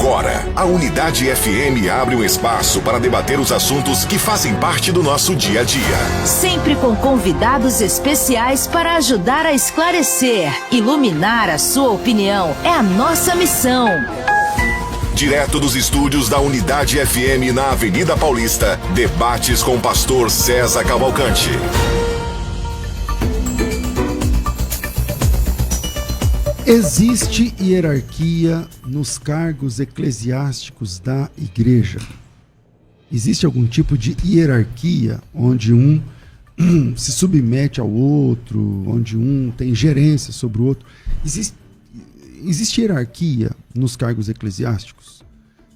Agora, a Unidade FM abre um espaço para debater os assuntos que fazem parte do nosso dia a dia. Sempre com convidados especiais para ajudar a esclarecer, iluminar a sua opinião. É a nossa missão. Direto dos estúdios da Unidade FM na Avenida Paulista, debates com o pastor César Cavalcante. Existe hierarquia nos cargos eclesiásticos da igreja? Existe algum tipo de hierarquia onde um se submete ao outro, onde um tem gerência sobre o outro? Existe hierarquia nos cargos eclesiásticos?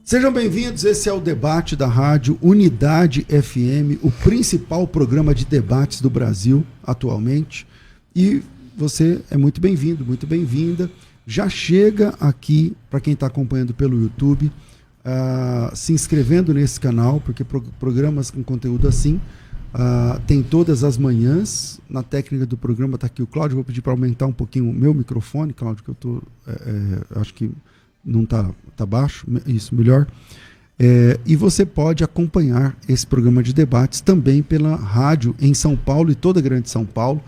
Sejam bem-vindos, esse é o debate da rádio Unidade FM, o principal programa de debates do Brasil atualmente. E você é muito bem-vindo, muito bem-vinda. Já chega aqui, para quem está acompanhando pelo YouTube, se inscrevendo nesse canal, porque programas com conteúdo assim tem todas as manhãs. Na técnica do programa está aqui o Cláudio. Vou pedir para aumentar um pouquinho o meu microfone, Cláudio, que eu acho que não está baixo. Isso, melhor. E você pode acompanhar esse programa de debates também pela rádio em São Paulo e toda a Grande São Paulo,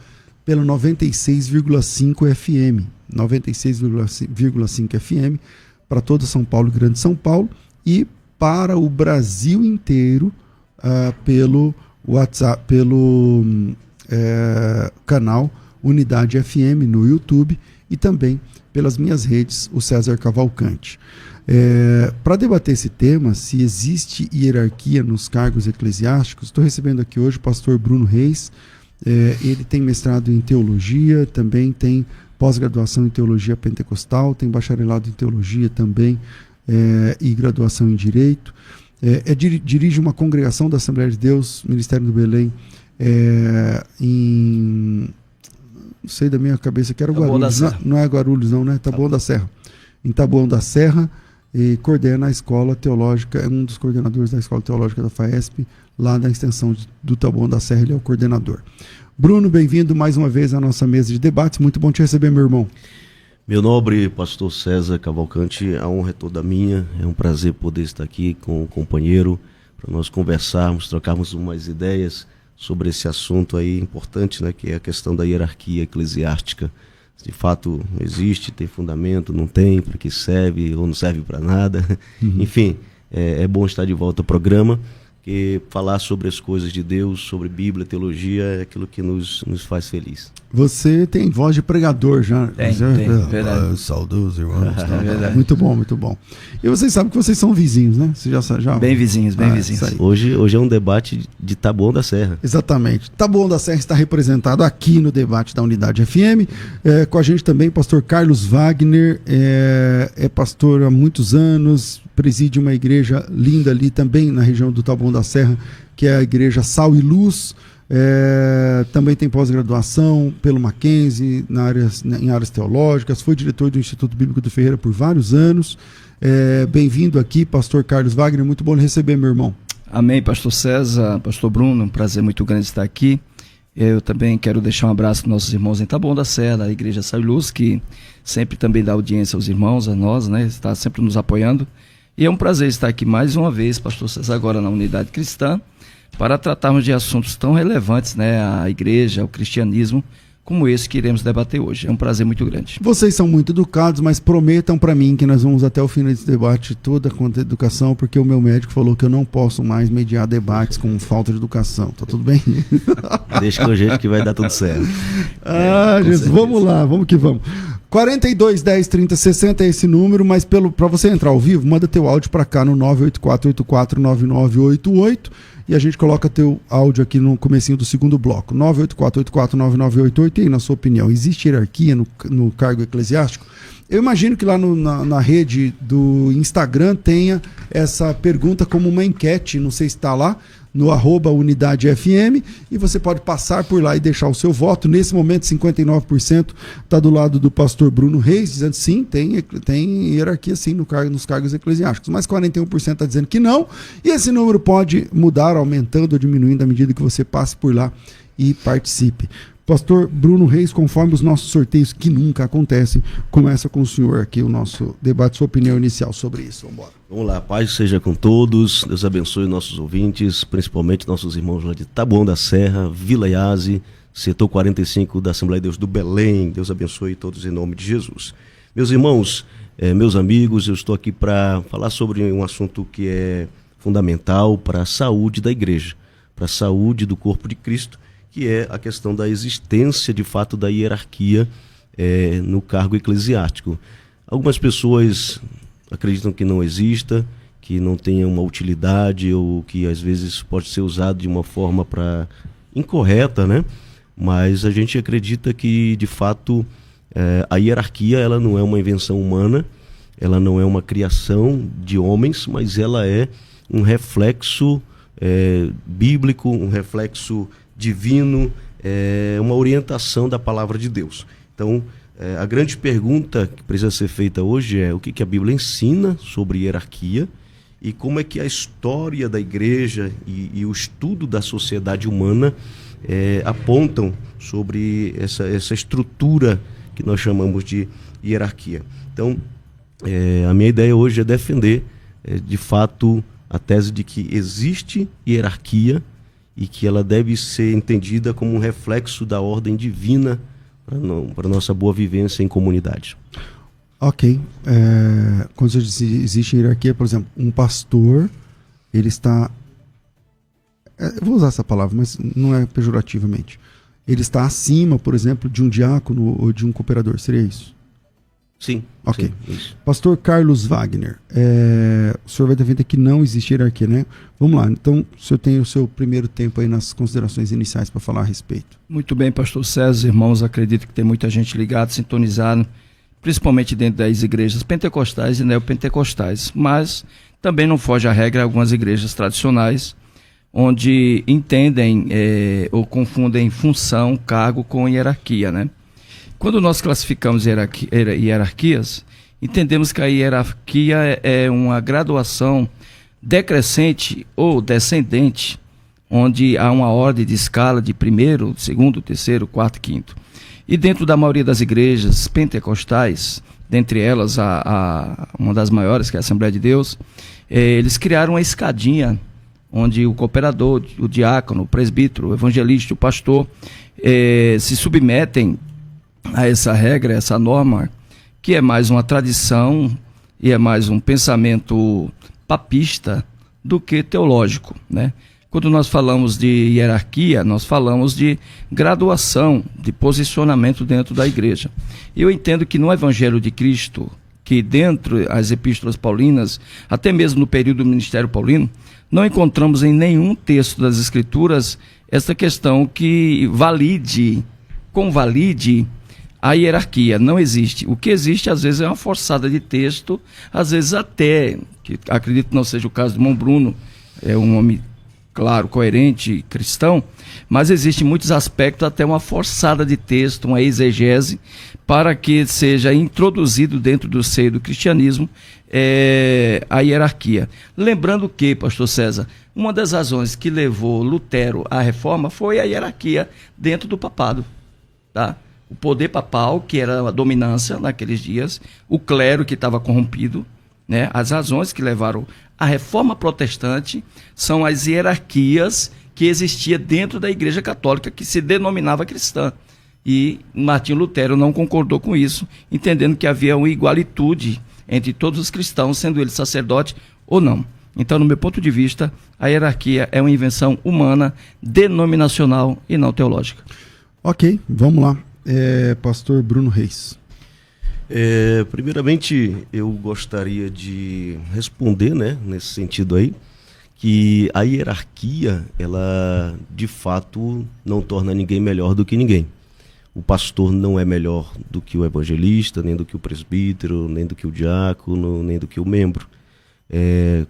pelo 96,5 FM, 96,5 FM para toda São Paulo e Grande São Paulo, e para o Brasil inteiro pelo WhatsApp, pelo canal Unidade FM no YouTube e também pelas minhas redes, o César Cavalcante. Para debater esse tema, se existe hierarquia nos cargos eclesiásticos, estou recebendo aqui hoje o pastor Bruno Reis. Ele tem mestrado em teologia, também tem pós-graduação em teologia pentecostal, tem bacharelado em teologia também e graduação em direito. Dirige uma congregação da Assembleia de Deus, Ministério do Belém, não sei da minha cabeça, que era Guarulhos. Não é Guarulhos não, né? Taboão da Serra. Em Taboão da Serra, e coordena a escola teológica, é um dos coordenadores da escola teológica da FAESP, lá da extensão do Taboão da Serra. Ele é o coordenador. Bruno, bem-vindo mais uma vez à nossa mesa de debates. Muito bom te receber, meu irmão. Meu nobre pastor César Cavalcante, a honra é toda minha. É um prazer poder estar aqui com o companheiro para nós conversarmos, trocarmos umas ideias sobre esse assunto aí importante, né, que é a questão da hierarquia eclesiástica. Se de fato existe, tem fundamento, não tem, para que serve ou não serve para nada. Enfim, é bom estar de volta ao programa, que falar sobre as coisas de Deus, sobre Bíblia, teologia, é aquilo que nos faz feliz. Você tem voz de pregador já. Tem, verdade. Saudoso, irmão. Verdade. Muito bom, muito bom. E vocês sabem que vocês são vizinhos, né? Você já... Bem vizinhos. Hoje é um debate de Taboão da Serra. Exatamente. Taboão da Serra está representado aqui no debate da Unidade FM. Com a gente também pastor Carlos Wagner, é pastor há muitos anos, preside uma igreja linda ali também na região do Taboão da Serra, que é a igreja Sal e Luz. Também tem pós-graduação pelo Mackenzie em áreas teológicas, foi diretor do Instituto Bíblico do Ferreira por vários anos. Bem-vindo aqui, pastor Carlos Wagner, muito bom lhe receber, meu irmão. Amém, pastor César, pastor Bruno, um prazer muito grande estar aqui. Eu também quero deixar um abraço para nossos irmãos em Taboão da Serra, da igreja Sal e Luz, que sempre também dá audiência aos irmãos, a nós, né? Está sempre nos apoiando. E é um prazer estar aqui mais uma vez, pastor César, agora na Unidade Cristã, para tratarmos de assuntos tão relevantes, né, à igreja, ao cristianismo, como esse que iremos debater hoje. É um prazer muito grande. Vocês são muito educados, mas prometam para mim que nós vamos até o fim desse debate toda quanto a educação, porque o meu médico falou que eu não posso mais mediar debates com falta de educação. Tá tudo bem? Deixa com o jeito que vai dar tudo certo. Jesus, vamos lá, vamos que vamos. 42 10 30 60 é esse número, mas para você entrar ao vivo, manda teu áudio para cá no 984-84-9988 e a gente coloca teu áudio aqui no comecinho do segundo bloco. 984-84-9988. E aí, na sua opinião, existe hierarquia no cargo eclesiástico? Eu imagino que lá na rede do Instagram tenha essa pergunta como uma enquete, não sei se está lá, no @UnidadeFM, e você pode passar por lá e deixar o seu voto. Nesse momento, 59% está do lado do pastor Bruno Reis, dizendo sim, tem hierarquia sim nos cargos eclesiásticos, mas 41% está dizendo que não, e esse número pode mudar, aumentando ou diminuindo à medida que você passe por lá e participe. Pastor Bruno Reis, conforme os nossos sorteios que nunca acontecem, começa com o senhor aqui o nosso debate, sua opinião inicial sobre isso. Vamos embora. Vamos lá, paz seja com todos, Deus abençoe nossos ouvintes, principalmente nossos irmãos lá de Taboão da Serra, Vila Iase, setor 45 da Assembleia de Deus do Belém. Deus abençoe todos em nome de Jesus. Meus irmãos, meus amigos, eu estou aqui para falar sobre um assunto que é fundamental para a saúde da igreja, para a saúde do corpo de Cristo, que é a questão da existência, de fato, da hierarquia no cargo eclesiástico. Algumas pessoas acreditam que não exista, que não tenha uma utilidade, ou que às vezes pode ser usado de uma forma incorreta, né? Mas a gente acredita que, de fato, a hierarquia ela não é uma invenção humana, ela não é uma criação de homens, mas ela é um reflexo bíblico, um reflexo divino, uma orientação da palavra de Deus. Então, a grande pergunta que precisa ser feita hoje é o que a Bíblia ensina sobre hierarquia e como é que a história da igreja e o estudo da sociedade humana apontam sobre essa estrutura que nós chamamos de hierarquia. Então, a minha ideia hoje é defender, de fato, a tese de que existe hierarquia e que ela deve ser entendida como um reflexo da ordem divina para a nossa boa vivência em comunidade. Ok. Quando você diz existe hierarquia, por exemplo, um pastor, ele está... eu vou usar essa palavra, mas não é pejorativamente. Ele está acima, por exemplo, de um diácono ou de um cooperador, seria isso? Sim. Ok. Sim, isso. Pastor Carlos Wagner, o senhor vai defender que não existe hierarquia, né? Vamos lá, então o senhor tem o seu primeiro tempo aí nas considerações iniciais para falar a respeito. Muito bem, pastor César, irmãos, acredito que tem muita gente ligada, sintonizada, principalmente dentro das igrejas pentecostais e neopentecostais, mas também não foge à regra algumas igrejas tradicionais, onde entendem ou confundem função, cargo com hierarquia, né? Quando nós classificamos hierarquias, entendemos que a hierarquia é uma graduação decrescente ou descendente, onde há uma ordem de escala de primeiro, segundo, terceiro, quarto, quinto. E dentro da maioria das igrejas pentecostais, dentre elas uma das maiores, que é a Assembleia de Deus, eles criaram uma escadinha, onde o cooperador, o diácono, o presbítero, o evangelista, o pastor, se submetem a essa regra, essa norma, que é mais uma tradição e é mais um pensamento papista do que teológico, né? Quando nós falamos de hierarquia, nós falamos de graduação, de posicionamento dentro da igreja. Eu entendo que no Evangelho de Cristo, que dentro das epístolas paulinas, até mesmo no período do ministério paulino, não encontramos em nenhum texto das Escrituras essa questão que convalide a hierarquia. Não existe. O que existe, às vezes, é uma forçada de texto, às vezes até, que acredito que não seja o caso do irmão Bruno, é um homem, claro, coerente, cristão, mas existe muitos aspectos, até uma forçada de texto, uma exegese, para que seja introduzido dentro do seio do cristianismo a hierarquia. Lembrando que, pastor César, uma das razões que levou Lutero à reforma foi a hierarquia dentro do papado, tá? O poder papal, que era a dominância naqueles dias, o clero que estava corrompido, né? As razões que levaram à reforma protestante são as hierarquias que existiam dentro da Igreja Católica, que se denominava cristã. E Martinho Lutero não concordou com isso, entendendo que havia uma igualitude entre todos os cristãos, sendo ele sacerdote ou não. Então, no meu ponto de vista, a hierarquia é uma invenção humana, denominacional e não teológica. Ok, vamos lá. Pastor Bruno Reis. Primeiramente, eu gostaria de responder, né, nesse sentido aí, que a hierarquia, ela de fato não torna ninguém melhor do que ninguém. O pastor não é melhor do que o evangelista, nem do que o presbítero, nem do que o diácono, nem do que o membro.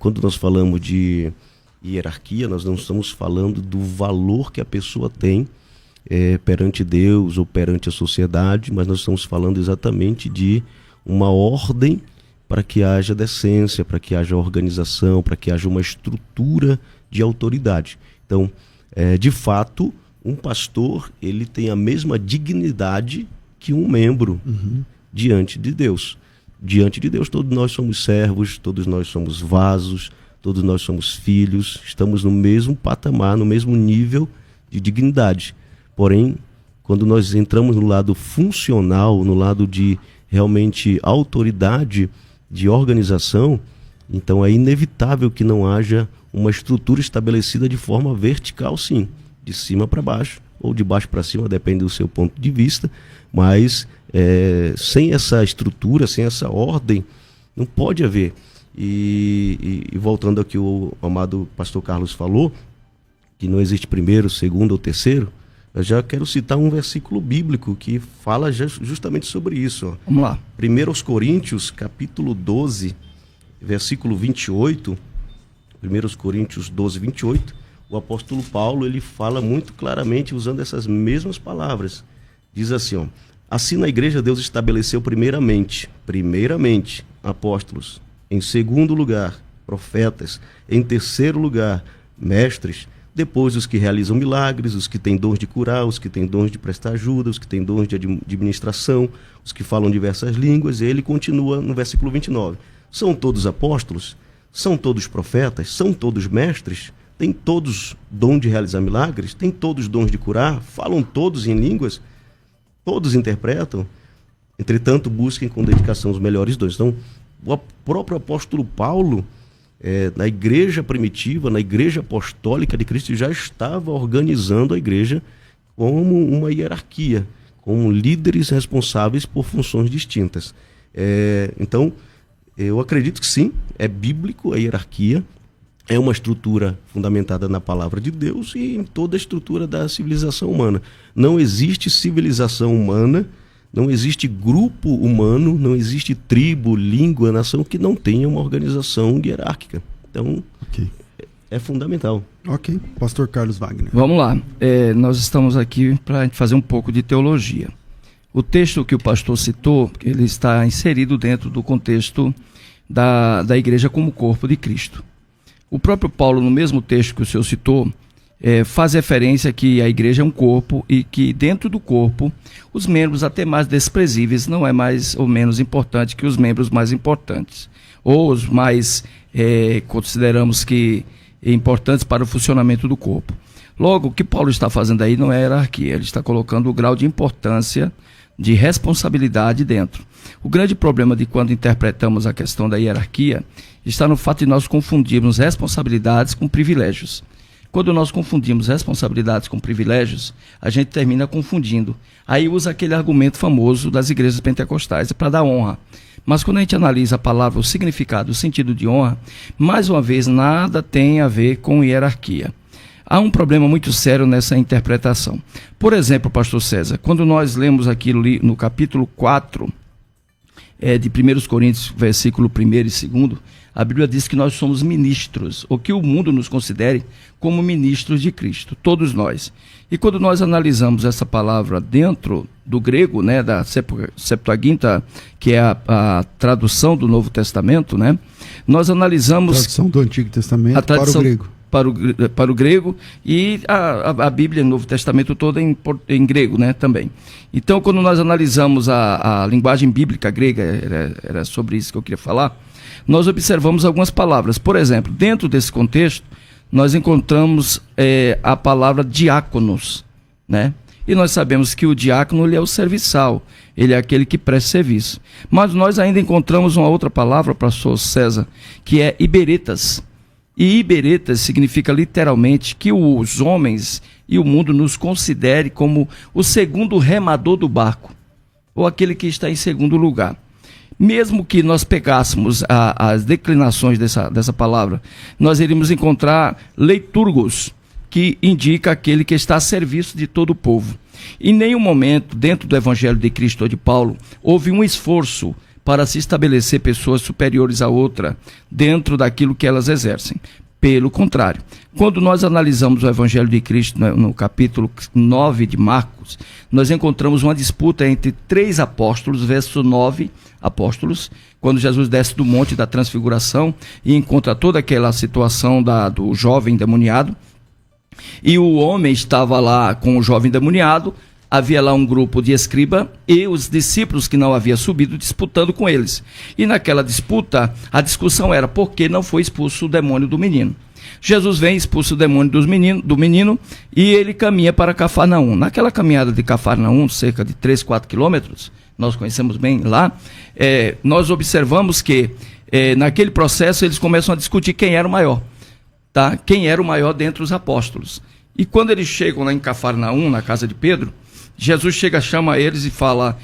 Quando nós falamos de hierarquia, nós não estamos falando do valor que a pessoa tem perante Deus ou perante a sociedade, mas nós estamos falando exatamente de uma ordem para que haja decência, para que haja organização, para que haja uma estrutura de autoridade. Então, de fato, um pastor, ele tem a mesma dignidade que um membro diante de Deus. Diante de Deus, todos nós somos servos, todos nós somos vasos, todos nós somos filhos, estamos no mesmo patamar, no mesmo nível de dignidade. Porém, quando nós entramos no lado funcional, no lado de realmente autoridade, de organização, então é inevitável que não haja uma estrutura estabelecida de forma vertical, sim, de cima para baixo, ou de baixo para cima, depende do seu ponto de vista, mas sem essa estrutura, sem essa ordem, não pode haver. E voltando ao que o amado pastor Carlos falou, que não existe primeiro, segundo ou terceiro, eu já quero citar um versículo bíblico que fala justamente sobre isso. Ó. Vamos lá. 1 Coríntios, capítulo 12, versículo 28, 1 Coríntios 12, 28, o apóstolo Paulo, ele fala muito claramente usando essas mesmas palavras. Diz assim, ó, assim na igreja Deus estabeleceu primeiramente, apóstolos, em segundo lugar, profetas, em terceiro lugar, mestres, depois os que realizam milagres, os que têm dons de curar, os que têm dons de prestar ajuda, os que têm dons de administração, os que falam diversas línguas, e ele continua no versículo 29. São todos apóstolos? São todos profetas? São todos mestres? Têm todos dom de realizar milagres? Têm todos dons de curar? Falam todos em línguas? Todos interpretam? Entretanto, busquem com dedicação os melhores dons. Então, o próprio apóstolo Paulo, na igreja primitiva, na igreja apostólica de Cristo, já estava organizando a igreja como uma hierarquia, como líderes responsáveis por funções distintas. Então, eu acredito que sim, é bíblico a hierarquia, é uma estrutura fundamentada na palavra de Deus e em toda a estrutura da civilização humana. Não existe civilização humana, não existe grupo humano, não existe tribo, língua, nação que não tenha uma organização hierárquica. Então, é fundamental. Ok. Pastor Carlos Wagner. Vamos lá. Nós estamos aqui para fazer um pouco de teologia. O texto que o pastor citou, ele está inserido dentro do contexto da igreja como corpo de Cristo. O próprio Paulo, no mesmo texto que o senhor citou, faz referência que a igreja é um corpo e que dentro do corpo os membros até mais desprezíveis não é mais ou menos importante que os membros mais importantes, ou os mais consideramos que importantes para o funcionamento do corpo. Logo, o que Paulo está fazendo aí não é hierarquia, ele está colocando o grau de importância, de responsabilidade dentro. O grande problema de quando interpretamos a questão da hierarquia está no fato de nós confundirmos responsabilidades com privilégios. Quando nós confundimos responsabilidades com privilégios, a gente termina confundindo. Aí usa aquele argumento famoso das igrejas pentecostais para dar honra. Mas quando a gente analisa a palavra, o significado, o sentido de honra, mais uma vez, nada tem a ver com hierarquia. Há um problema muito sério nessa interpretação. Por exemplo, pastor César, quando nós lemos aquilo no capítulo 4 de 1 Coríntios, versículo 1 e 2, a Bíblia diz que nós somos ministros, ou que o mundo nos considere como ministros de Cristo, todos nós. E quando nós analisamos essa palavra dentro do grego, né, da Septuaginta, que é a tradução do Novo Testamento, né, nós analisamos... Tradução do Antigo Testamento para o grego. Para o grego, e a Bíblia, o Novo Testamento todo em grego, né, também. Então, quando nós analisamos a linguagem bíblica grega, era sobre isso que eu queria falar, nós observamos algumas palavras. Por exemplo, dentro desse contexto, nós encontramos a palavra diáconos, né? E nós sabemos que o diácono ele é o serviçal, ele é aquele que presta serviço. Mas nós ainda encontramos uma outra palavra, pastor César, que é iberetas. E iberetas significa literalmente que os homens e o mundo nos considere como o segundo remador do barco, ou aquele que está em segundo lugar. Mesmo que nós pegássemos as declinações dessa palavra, nós iríamos encontrar leiturgos, que indica aquele que está a serviço de todo o povo. Em nenhum momento, dentro do Evangelho de Cristo ou de Paulo, houve um esforço para se estabelecer pessoas superiores a outra dentro daquilo que elas exercem. Pelo contrário, quando nós analisamos o Evangelho de Cristo no capítulo 9 de Marcos, nós encontramos uma disputa entre 3 apóstolos, verso 9, apóstolos, quando Jesus desce do Monte da Transfiguração e encontra toda aquela situação do jovem endemoniado. E o homem estava lá com o jovem endemoniado, havia lá um grupo de escriba e os discípulos que não haviam subido disputando com eles. E naquela disputa, a discussão era por que não foi expulso o demônio do menino. Jesus vem, expulsa o demônio do menino e ele caminha para Cafarnaum. Naquela caminhada de Cafarnaum, cerca de 3, 4 quilômetros, nós conhecemos bem lá, nós observamos que naquele processo eles começam a discutir quem era o maior, tá? Quem era o maior dentre os apóstolos. E quando eles chegam lá em Cafarnaum, na casa de Pedro, Jesus chega, chama eles e fala: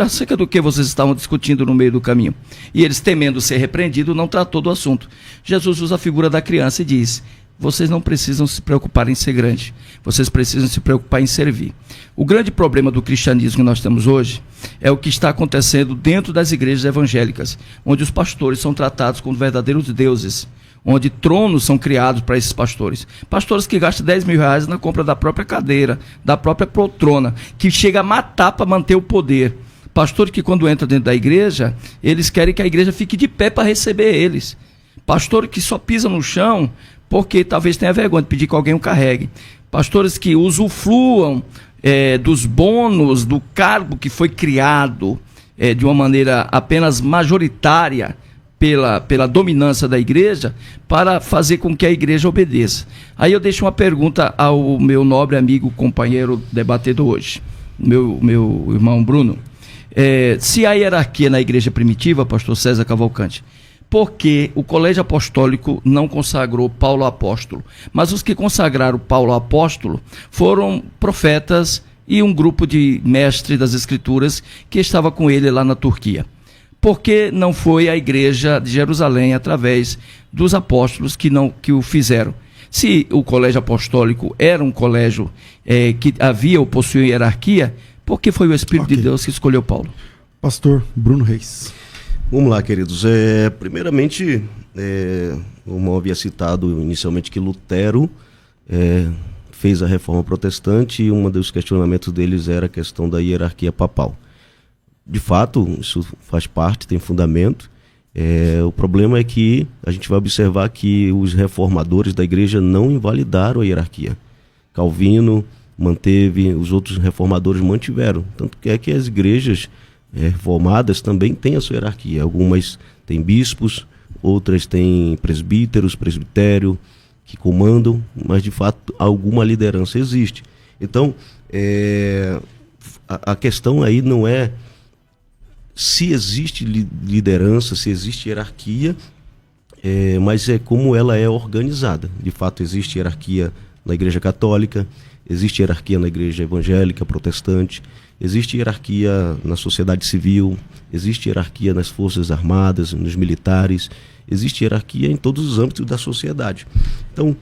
acerca do que vocês estavam discutindo no meio do caminho? E eles, temendo ser repreendidos, não tratou do assunto. Jesus usa a figura da criança e diz: vocês não precisam se preocupar em ser grande, vocês precisam se preocupar em servir. O grande problema do cristianismo que nós temos hoje é o que está acontecendo dentro das igrejas evangélicas, onde os pastores são tratados como verdadeiros deuses, onde tronos são criados para esses pastores. Pastores que gastam 10 mil reais na compra da própria cadeira, da própria poltrona, que chega a matar para manter o poder. Pastores que quando entram dentro da igreja, eles querem que a igreja fique de pé para receber eles. Pastores que só pisam no chão porque talvez tenha vergonha de pedir que alguém o carregue. Pastores que usufruam dos bônus do cargo que foi criado de uma maneira apenas majoritária pela dominância da igreja, para fazer com que a igreja obedeça. Aí eu deixo uma pergunta ao meu nobre amigo, companheiro debatedor hoje, meu irmão Bruno. Se a hierarquia na igreja primitiva, pastor César Cavalcante, por que o colégio apostólico não consagrou Paulo apóstolo? Mas os que consagraram Paulo apóstolo foram profetas e um grupo de mestres das escrituras que estava com ele lá na Turquia. Por que não foi a igreja de Jerusalém, através dos apóstolos que o fizeram? Se o colégio apostólico era um colégio que havia ou possuía hierarquia, por que foi o Espírito de Deus que escolheu Paulo? Pastor Bruno Reis. Vamos lá, queridos. Primeiramente, o irmão havia citado inicialmente que Lutero fez a reforma protestante e um dos questionamentos deles era a questão da hierarquia papal. De fato, isso faz parte, tem fundamento. O problema é que a gente vai observar que os reformadores da igreja não invalidaram a hierarquia. Calvino manteve, os outros reformadores mantiveram. Tanto que é que as igrejas reformadas também têm a sua hierarquia. Algumas têm bispos, outras têm presbíteros, presbitério, que comandam, mas de fato alguma liderança existe. Então, a questão aí não é se existe liderança, se existe hierarquia, mas é como ela é organizada. De fato, existe hierarquia na igreja católica, existe hierarquia na igreja evangélica, protestante, existe hierarquia na sociedade civil, existe hierarquia nas forças armadas, nos militares, existe hierarquia em todos os âmbitos da sociedade. Então,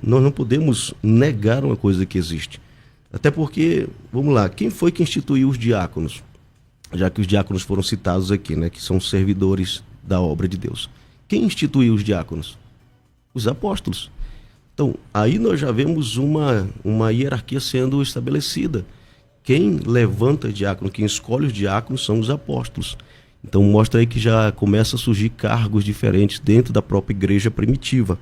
nós não podemos negar uma coisa que existe. Até porque, vamos lá, quem foi que instituiu os diáconos? Já que os diáconos foram citados aqui, né, que são servidores da obra de Deus. Quem instituiu os diáconos? Os apóstolos. Então, aí nós já vemos uma hierarquia sendo estabelecida. Quem levanta diácono, quem escolhe os diáconos são os apóstolos. Então mostra aí que já começa a surgir cargos diferentes dentro da própria igreja primitiva.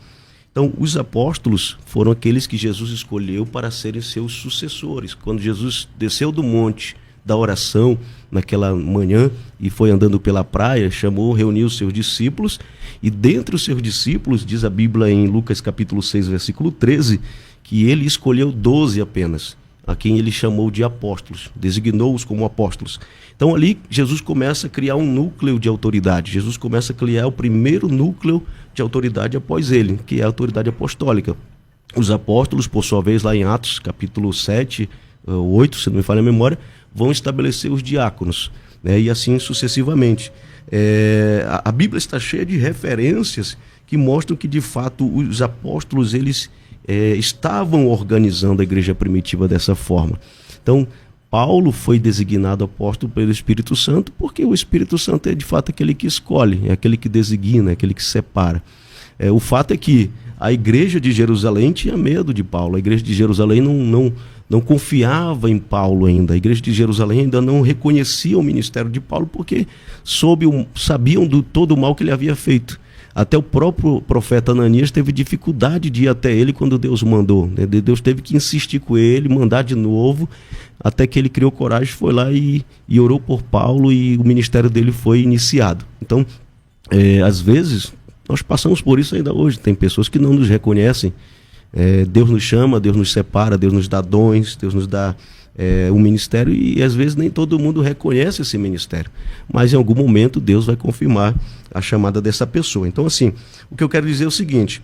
Então os apóstolos foram aqueles que Jesus escolheu para serem seus sucessores. Quando Jesus desceu do monte da oração naquela manhã e foi andando pela praia, reuniu os seus discípulos, e dentre os seus discípulos, diz a Bíblia em Lucas capítulo 6, versículo 13, que ele escolheu 12 apenas, a quem ele chamou de apóstolos, designou-os como apóstolos. Então ali Jesus começa a criar um núcleo de autoridade, Jesus começa a criar o primeiro núcleo de autoridade após ele, que é a autoridade apostólica. Os apóstolos, por sua vez, lá em Atos capítulo 7, 8, se não me falha a memória, vão estabelecer os diáconos, né, e assim sucessivamente. A Bíblia está cheia de referências que mostram que, de fato, os apóstolos eles estavam organizando a igreja primitiva dessa forma. Então, Paulo foi designado apóstolo pelo Espírito Santo, porque o Espírito Santo é, de fato, aquele que escolhe, é aquele que designa, é aquele que separa. O fato é que a igreja de Jerusalém tinha medo de Paulo, a igreja de Jerusalém não confiava em Paulo ainda. A igreja de Jerusalém ainda não reconhecia o ministério de Paulo porque sabiam do todo o mal que ele havia feito. Até o próprio profeta Ananias teve dificuldade de ir até ele quando Deus mandou, né? Deus teve que insistir com ele, mandar de novo, até que ele criou coragem, foi lá e orou por Paulo, e o ministério dele foi iniciado. Então, às vezes, nós passamos por isso ainda hoje. Tem pessoas que não nos reconhecem. Deus nos chama, Deus nos separa, Deus nos dá dons, Deus nos dá um ministério, e às vezes nem todo mundo reconhece esse ministério, mas em algum momento Deus vai confirmar a chamada dessa pessoa. Então, assim, o que eu quero dizer é o seguinte: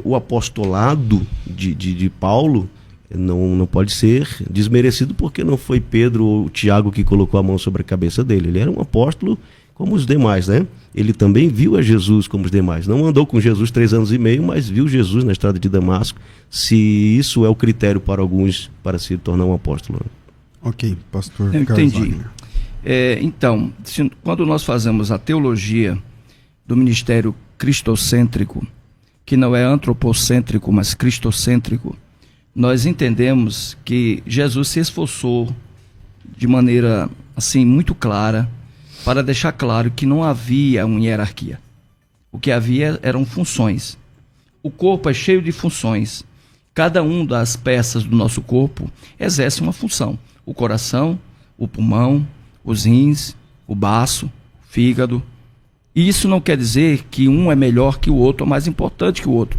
o apostolado de Paulo não pode ser desmerecido, porque não foi Pedro ou Tiago que colocou a mão sobre a cabeça dele. Ele era um apóstolo como os demais, né? Ele também viu a Jesus como os demais. Não andou com Jesus 3 anos e meio, mas viu Jesus na estrada de Damasco. Se isso é o critério para alguns para se tornar um apóstolo. Ok, pastor. Eu entendi. Então, quando nós fazemos a teologia do ministério cristocêntrico, que não é antropocêntrico, mas cristocêntrico, nós entendemos que Jesus se esforçou de maneira assim muito clara para deixar claro que não havia uma hierarquia. O que havia eram funções. O corpo é cheio de funções. Cada uma das peças do nosso corpo exerce uma função. O coração, o pulmão, os rins, o baço, o fígado. E isso não quer dizer que um é melhor que o outro, ou mais importante que o outro.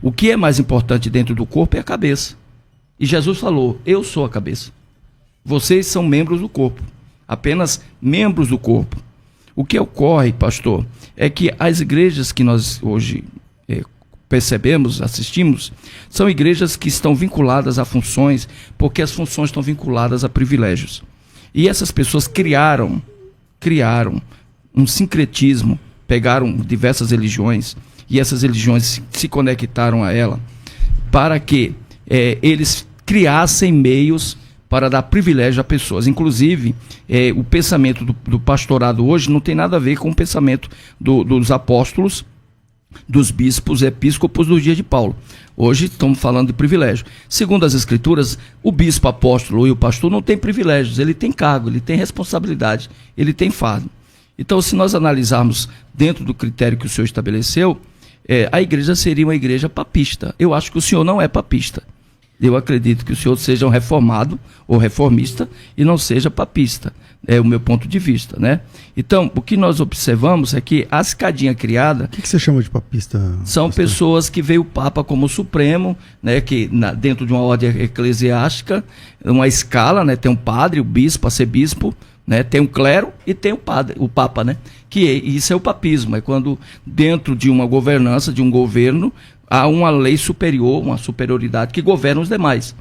O que é mais importante dentro do corpo é a cabeça. E Jesus falou: eu sou a cabeça. Vocês são membros do corpo. Apenas membros do corpo. O que ocorre, pastor, é que as igrejas que nós hoje percebemos, assistimos, são igrejas que estão vinculadas a funções, porque as funções estão vinculadas a privilégios. E essas pessoas criaram um sincretismo, pegaram diversas religiões, e essas religiões se conectaram a ela, para que eles criassem meios para dar privilégio a pessoas. Inclusive, o pensamento do pastorado hoje não tem nada a ver com o pensamento dos apóstolos, dos bispos, episcopos do dia de Paulo. Hoje estamos falando de privilégio. Segundo as escrituras, o bispo, apóstolo e o pastor não tem privilégios, ele tem cargo, ele tem responsabilidade, ele tem fardo. Então, se nós analisarmos dentro do critério que o senhor estabeleceu, a igreja seria uma igreja papista. Eu acho que o senhor não é papista. Eu acredito que o senhor seja um reformado ou reformista e não seja papista. É o meu ponto de vista, né? Então, o que nós observamos é que a escadinha criada... O que você chama de papista? São pastor? Pessoas que veem o Papa como supremo, né? Que dentro de uma ordem eclesiástica, uma escala, né? Tem um padre, o bispo, arcebispo, né? Tem um clero e tem o padre, o Papa, né? Isso é o papismo, é quando dentro de uma governança, de um governo, há uma lei superior, uma superioridade que governa os demais.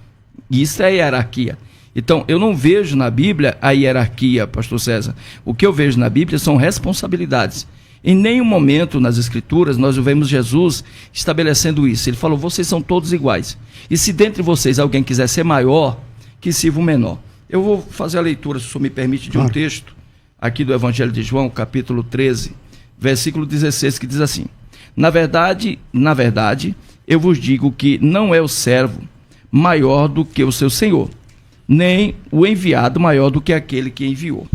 Isso é hierarquia. Então, eu não vejo na Bíblia a hierarquia, pastor César. O que eu vejo na Bíblia são responsabilidades. Em nenhum momento nas Escrituras nós vemos Jesus estabelecendo isso. Ele falou: vocês são todos iguais. E se dentre vocês alguém quiser ser maior, que sirva o menor. Eu vou fazer a leitura, se o senhor me permite, de um texto aqui do Evangelho de João, capítulo 13, versículo 16, que diz assim: Na verdade, eu vos digo que não é o servo maior do que o seu senhor, nem o enviado maior do que aquele que enviou.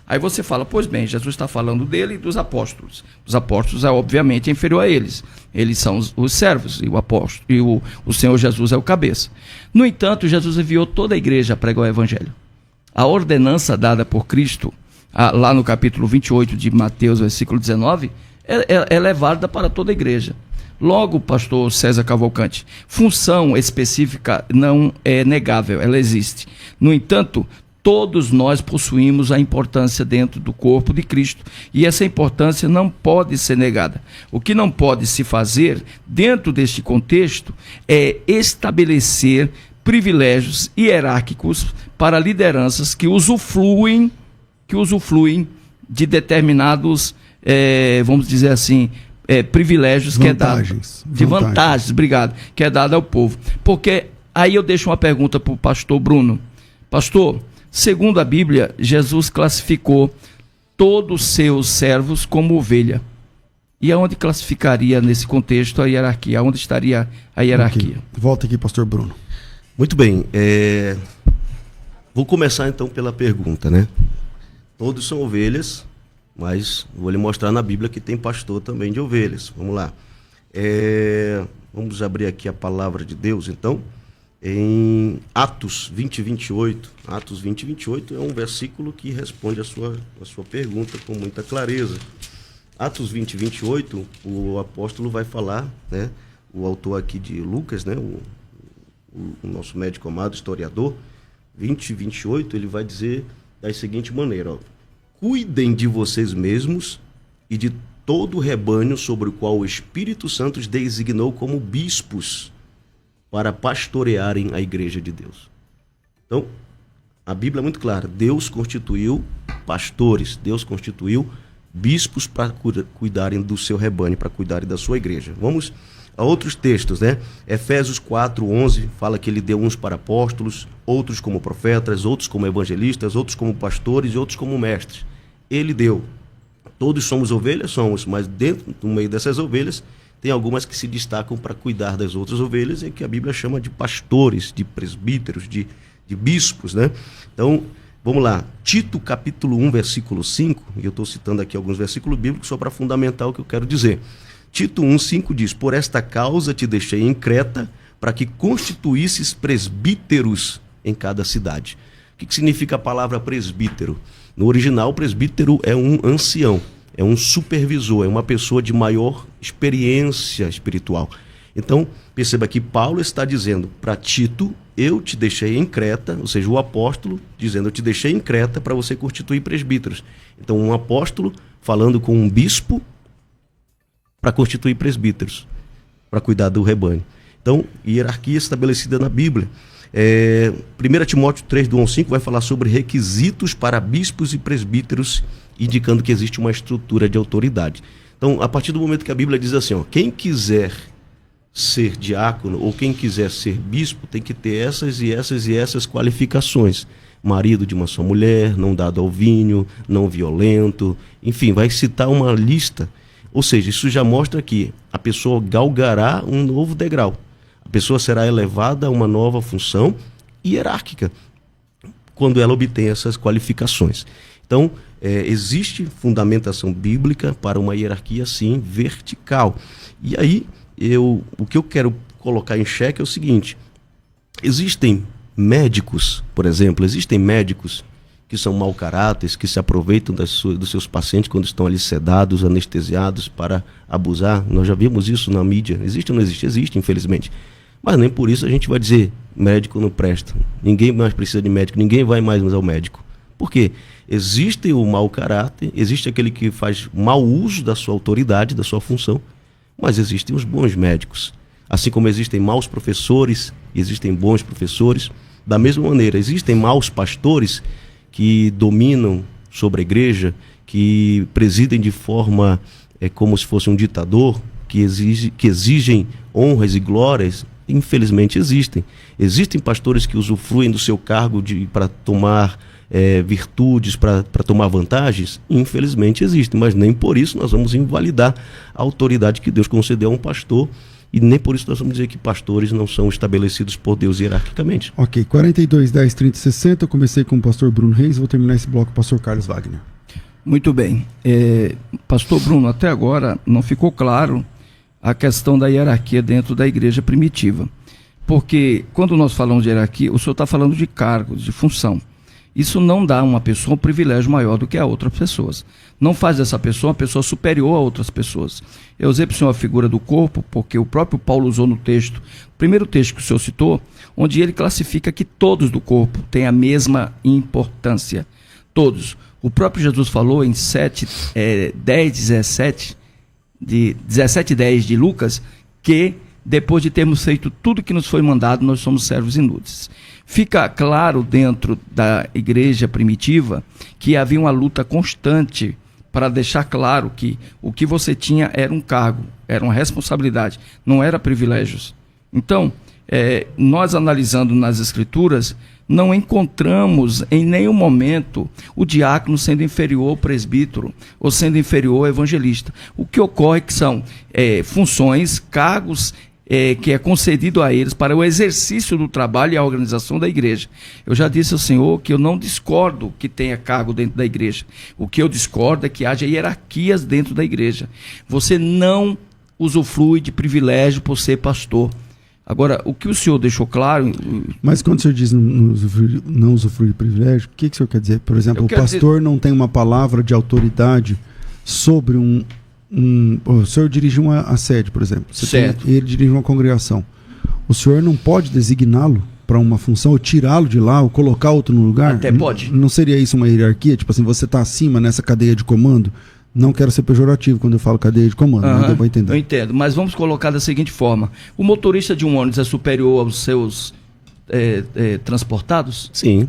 Aí você fala: pois bem, Jesus está falando dele e dos apóstolos. Os apóstolos, obviamente, é inferior a eles. Eles são os servos, e o apóstolo, e o Senhor Jesus é o cabeça. No entanto, Jesus enviou toda a igreja a pregar o evangelho. A ordenança dada por Cristo, lá no capítulo 28 de Mateus, versículo 19, ela é válida para toda a igreja. Logo, pastor César Cavalcante, função específica não é negável, ela existe. No entanto, todos nós possuímos a importância dentro do corpo de Cristo, e essa importância não pode ser negada. O que não pode se fazer dentro deste contexto é estabelecer privilégios hierárquicos para lideranças que usufruem de determinados, vamos dizer assim, privilégios que é dado, de vantagens, obrigado, que é dado ao povo. Porque aí eu deixo uma pergunta para o pastor Bruno. Pastor, segundo a Bíblia, Jesus classificou todos os seus servos como ovelha. E aonde classificaria nesse contexto a hierarquia? Aonde estaria a hierarquia? Okay. Volta aqui, pastor Bruno. Muito bem. Vou começar então pela pergunta, né? Todos são ovelhas, mas vou lhe mostrar na Bíblia que tem pastor também de ovelhas. Vamos lá. Vamos abrir aqui a palavra de Deus, então, em Atos 20, 28. Atos 20, 28 é um versículo que responde a sua pergunta com muita clareza. Atos 20, 28, o apóstolo vai falar, né, o autor aqui de Lucas, né, o nosso médico amado, historiador, 20, 28, ele vai dizer da seguinte maneira, ó: cuidem de vocês mesmos e de todo o rebanho sobre o qual o Espírito Santo os designou como bispos para pastorearem a igreja de Deus. Então, a Bíblia é muito clara, Deus constituiu pastores, Deus constituiu bispos para cuidarem do seu rebanho, para cuidarem da sua igreja. Vamos a outros textos, né? Efésios 4:11 fala que ele deu uns para apóstolos, outros como profetas, outros como evangelistas, outros como pastores e outros como mestres. Ele deu. Todos somos ovelhas? Somos, mas dentro do meio dessas ovelhas tem algumas que se destacam para cuidar das outras ovelhas e que a Bíblia chama de pastores, de presbíteros, de bispos, né? Então, vamos lá. Tito capítulo 1, versículo 5, e eu estou citando aqui alguns versículos bíblicos só para fundamentar o que eu quero dizer. Tito 1,5 diz: por esta causa te deixei em Creta, para que constituísses presbíteros em cada cidade. O que significa a palavra presbítero? No original, presbítero é um ancião, é um supervisor, é uma pessoa de maior experiência espiritual. Então, perceba que Paulo está dizendo para Tito: eu te deixei em Creta, ou seja, o apóstolo dizendo: eu te deixei em Creta para você constituir presbíteros. Então, um apóstolo falando com um bispo para constituir presbíteros, para cuidar do rebanho. Então, hierarquia estabelecida na Bíblia. 1 Timóteo 3, do 1 ao 5, vai falar sobre requisitos para bispos e presbíteros, indicando que existe uma estrutura de autoridade. Então, a partir do momento que a Bíblia diz assim, ó, quem quiser ser diácono ou quem quiser ser bispo tem que ter essas e essas e essas qualificações. Marido de uma só mulher, não dado ao vinho, não violento, enfim, vai citar uma lista. Ou seja, isso já mostra que a pessoa galgará um novo degrau. A pessoa será elevada a uma nova função hierárquica quando ela obtém essas qualificações. Então, existe fundamentação bíblica para uma hierarquia, sim, vertical. E aí, o que eu quero colocar em xeque é o seguinte: existem médicos, por exemplo, existem médicos que são mau caráteres, que se aproveitam dos seus pacientes quando estão ali sedados, anestesiados, para abusar. Nós já vimos isso na mídia. Existe ou não existe? Existe, infelizmente. Mas nem por isso a gente vai dizer médico não presta. Ninguém mais precisa de médico, ninguém vai mais ao médico. Por quê? Existe o mau caráter, existe aquele que faz mau uso da sua autoridade, da sua função, mas existem os bons médicos. Assim como existem maus professores, existem bons professores. Da mesma maneira, existem maus pastores que dominam sobre a igreja, que presidem de forma como se fosse um ditador, que exigem honras e glórias. Infelizmente existem. Existem pastores que usufruem do seu cargo para tomar virtudes, para tomar vantagens. Infelizmente existem, mas nem por isso nós vamos invalidar a autoridade que Deus concedeu a um pastor. E nem por isso nós vamos dizer que pastores não são estabelecidos por Deus hierarquicamente. Ok, 42, 10, 30 e 60. Eu comecei com o pastor Bruno Reis, vou terminar esse bloco com o pastor Carlos Wagner. Muito bem. Pastor Bruno, até agora não ficou claro a questão da hierarquia dentro da igreja primitiva. Porque quando nós falamos de hierarquia, o senhor está falando de cargos, de função. Isso não dá a uma pessoa um privilégio maior do que a outras pessoas. Não faz dessa pessoa uma pessoa superior a outras pessoas. Eu usei para o senhor a figura do corpo, porque o próprio Paulo usou no texto, o primeiro texto que o senhor citou, onde ele classifica que todos do corpo têm a mesma importância. Todos. O próprio Jesus falou em 17:10 de Lucas, que depois de termos feito tudo que nos foi mandado, nós somos servos inúteis. Fica claro dentro da igreja primitiva que havia uma luta constante para deixar claro que o que você tinha era um cargo, era uma responsabilidade, não era privilégios. Então, nós analisando nas escrituras, não encontramos em nenhum momento o diácono sendo inferior ao presbítero ou sendo inferior ao evangelista. O que ocorre que são funções, cargos que é concedido a eles para o exercício do trabalho e a organização da igreja. Eu já disse ao senhor que eu não discordo que tenha cargo dentro da igreja. O que eu discordo é que haja hierarquias dentro da igreja. Você não usufrui de privilégio por ser pastor. Agora, o que o senhor deixou claro... Mas quando o senhor diz não usufruir de privilégio, o que o senhor quer dizer? Por exemplo, o pastor não tem uma palavra de autoridade sobre o senhor dirige uma sede, por exemplo. Ele dirige uma congregação. O senhor não pode designá-lo para uma função, ou tirá-lo de lá, ou colocar outro no lugar? Até pode. Não seria isso uma hierarquia? Tipo assim, você está acima nessa cadeia de comando? Não quero ser pejorativo quando eu falo cadeia de comando, não deu para entender. Eu entendo, mas vamos colocar da seguinte forma. O motorista de um ônibus é superior aos seus transportados? Sim.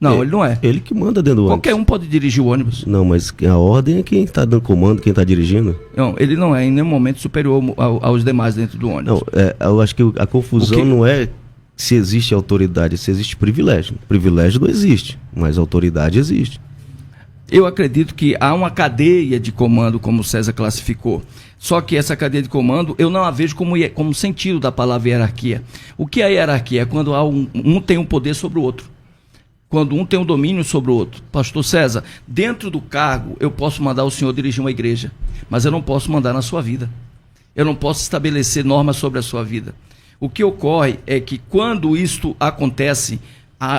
Não, ele não é. Ele que manda dentro do ônibus. Qualquer um pode dirigir o ônibus. Não, mas a ordem é quem está dando comando, quem está dirigindo. Não, ele não é em nenhum momento superior aos demais dentro do ônibus. Não, eu acho que a confusão não é se existe autoridade, se existe privilégio. Privilégio não existe, mas autoridade existe. Eu acredito que há uma cadeia de comando, como o César classificou. Só que essa cadeia de comando, eu não a vejo como sentido da palavra hierarquia. O que é hierarquia? É quando um tem um poder sobre o outro. Quando um tem um domínio sobre o outro. Pastor César, dentro do cargo, eu posso mandar o senhor dirigir uma igreja, mas eu não posso mandar na sua vida. Eu não posso estabelecer normas sobre a sua vida. O que ocorre é que quando isto acontece,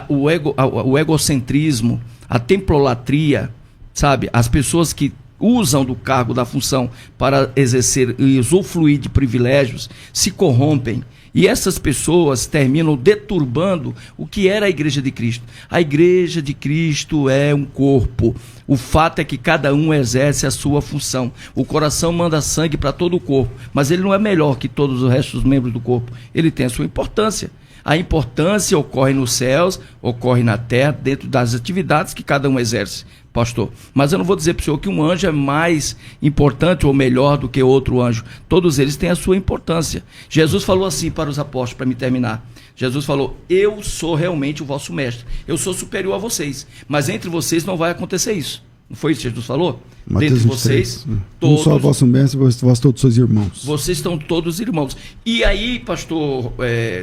o egocentrismo, a templolatria, sabe, as pessoas que usam do cargo, da função para exercer e usufruir de privilégios, se corrompem. E essas pessoas terminam deturbando o que era a Igreja de Cristo. A Igreja de Cristo é um corpo. O fato é que cada um exerce a sua função. O coração manda sangue para todo o corpo, mas ele não é melhor que todos os restos dos membros do corpo. Ele tem a sua importância. A importância ocorre nos céus, ocorre na terra, dentro das atividades que cada um exerce, pastor. Mas eu não vou dizer para o senhor que um anjo é mais importante ou melhor do que outro anjo. Todos eles têm a sua importância. Jesus falou assim para os apóstolos, para me terminar. Jesus falou, eu sou realmente o vosso mestre. Eu sou superior a vocês. Mas entre vocês não vai acontecer isso. Não foi isso que Jesus falou? Mateus Dentre vocês, todos... Um só vosso mestre, vós todos sois irmãos. Vocês estão todos irmãos. E aí, pastor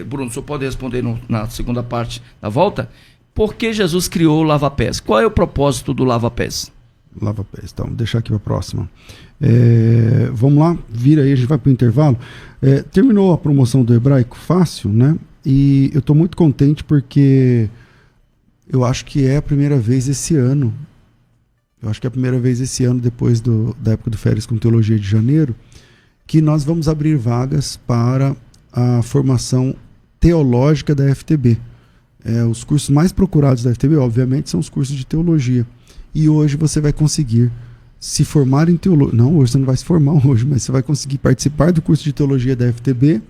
Bruno, o senhor pode responder na segunda parte da volta? Por que Jesus criou o lava-pés? Qual é o propósito do lava-pés? Lava-pés, então, vou deixar aqui para a próxima. Vamos lá, vira aí, a gente vai para o intervalo. Terminou a promoção do Hebraico Fácil, né? E eu estou muito contente porque eu acho que é a primeira vez esse ano. Depois da época do Férias com Teologia de janeiro, que nós vamos abrir vagas para a formação teológica da FTB. Os cursos mais procurados da FTB, obviamente, são os cursos de teologia. E hoje você vai conseguir se formar em teologia. Não, hoje você não vai se formar hoje, mas você vai conseguir participar do curso de teologia da FTB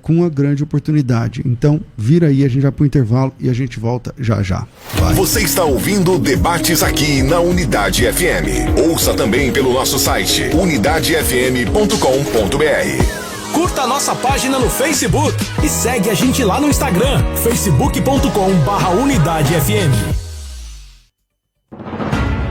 com uma grande oportunidade. Então, vira aí, a gente vai para o intervalo e a gente volta já já. Vai. Você está ouvindo Debates aqui na Unidade FM. Ouça também pelo nosso site unidadefm.com.br. Curta a nossa página no Facebook e segue a gente lá no Instagram, facebook.com/UnidadeFM.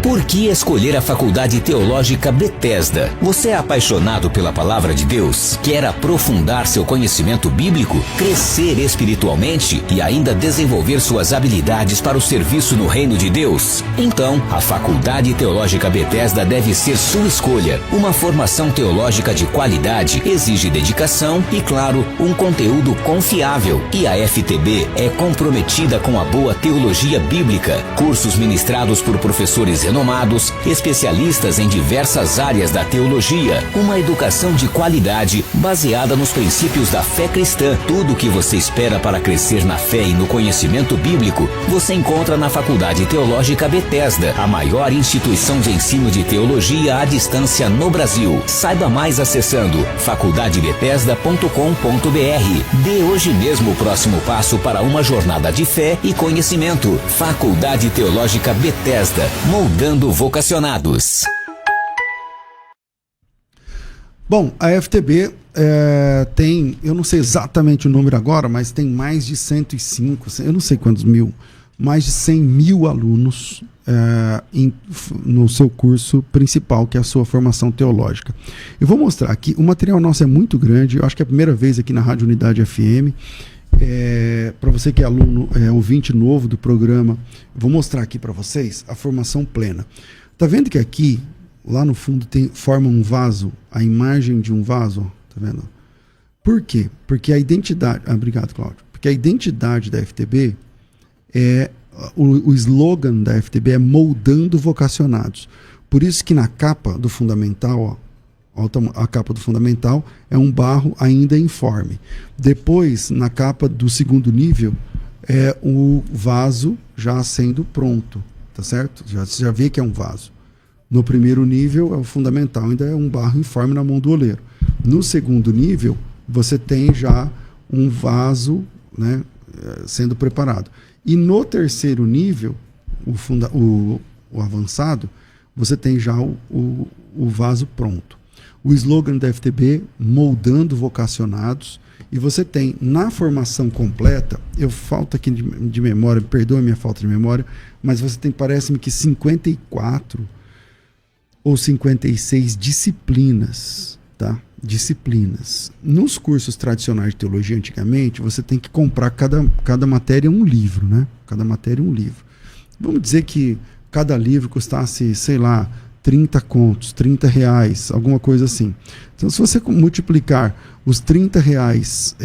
Por que escolher a Faculdade Teológica Bethesda? Você é apaixonado pela Palavra de Deus? Quer aprofundar seu conhecimento bíblico? Crescer espiritualmente e ainda desenvolver suas habilidades para o serviço no Reino de Deus? Então, a Faculdade Teológica Bethesda deve ser sua escolha. Uma formação teológica de qualidade exige dedicação e, claro, um conteúdo confiável. E a FTB é comprometida com a boa teologia bíblica. Cursos ministrados por professores renomados, especialistas em diversas áreas da teologia, uma educação de qualidade baseada nos princípios da fé cristã. Tudo o que você espera para crescer na fé e no conhecimento bíblico, você encontra na Faculdade Teológica Bethesda, a maior instituição de ensino de teologia à distância no Brasil. Saiba mais acessando faculdadebethesda.com.br. Dê hoje mesmo o próximo passo para uma jornada de fé e conhecimento. Faculdade Teológica Bethesda, moldando vocacionados. Bom, a FTB tem, eu não sei exatamente o número agora, mas tem mais de 105, eu não sei quantos mil, mais de 100 mil alunos no seu curso principal, que é a sua formação teológica. Eu vou mostrar aqui, o material nosso é muito grande, eu acho que é a primeira vez aqui na Rádio Unidade FM. Para você que é aluno, ouvinte novo do programa, vou mostrar aqui para vocês a formação plena. Tá vendo que aqui, lá no fundo, forma um vaso, a imagem de um vaso, ó, tá vendo? Por quê? Porque a identidade... obrigado, Cláudio. Porque a identidade da FTB o slogan da FTB é moldando vocacionados. Por isso que na capa do fundamental, ó, a capa do fundamental é um barro ainda informe. Depois, na capa do segundo nível, é o vaso já sendo pronto, tá certo? Você já vê que é um vaso. No primeiro nível, é o fundamental, ainda é um barro informe na mão do oleiro. No segundo nível, você tem já um vaso, né, sendo preparado. E no terceiro nível, o avançado, você tem já o vaso pronto. O slogan da FTB, moldando vocacionados, e você tem na formação completa, eu falta aqui de memória, perdoe a minha falta de memória, mas você tem, parece-me que 54 ou 56 disciplinas, tá? Disciplinas. Nos cursos tradicionais de teologia, antigamente, você tem que comprar cada matéria um livro, né? Cada matéria um livro. Vamos dizer que cada livro custasse, sei lá, 30 contos, R$30, alguma coisa assim. Então, se você multiplicar os R$30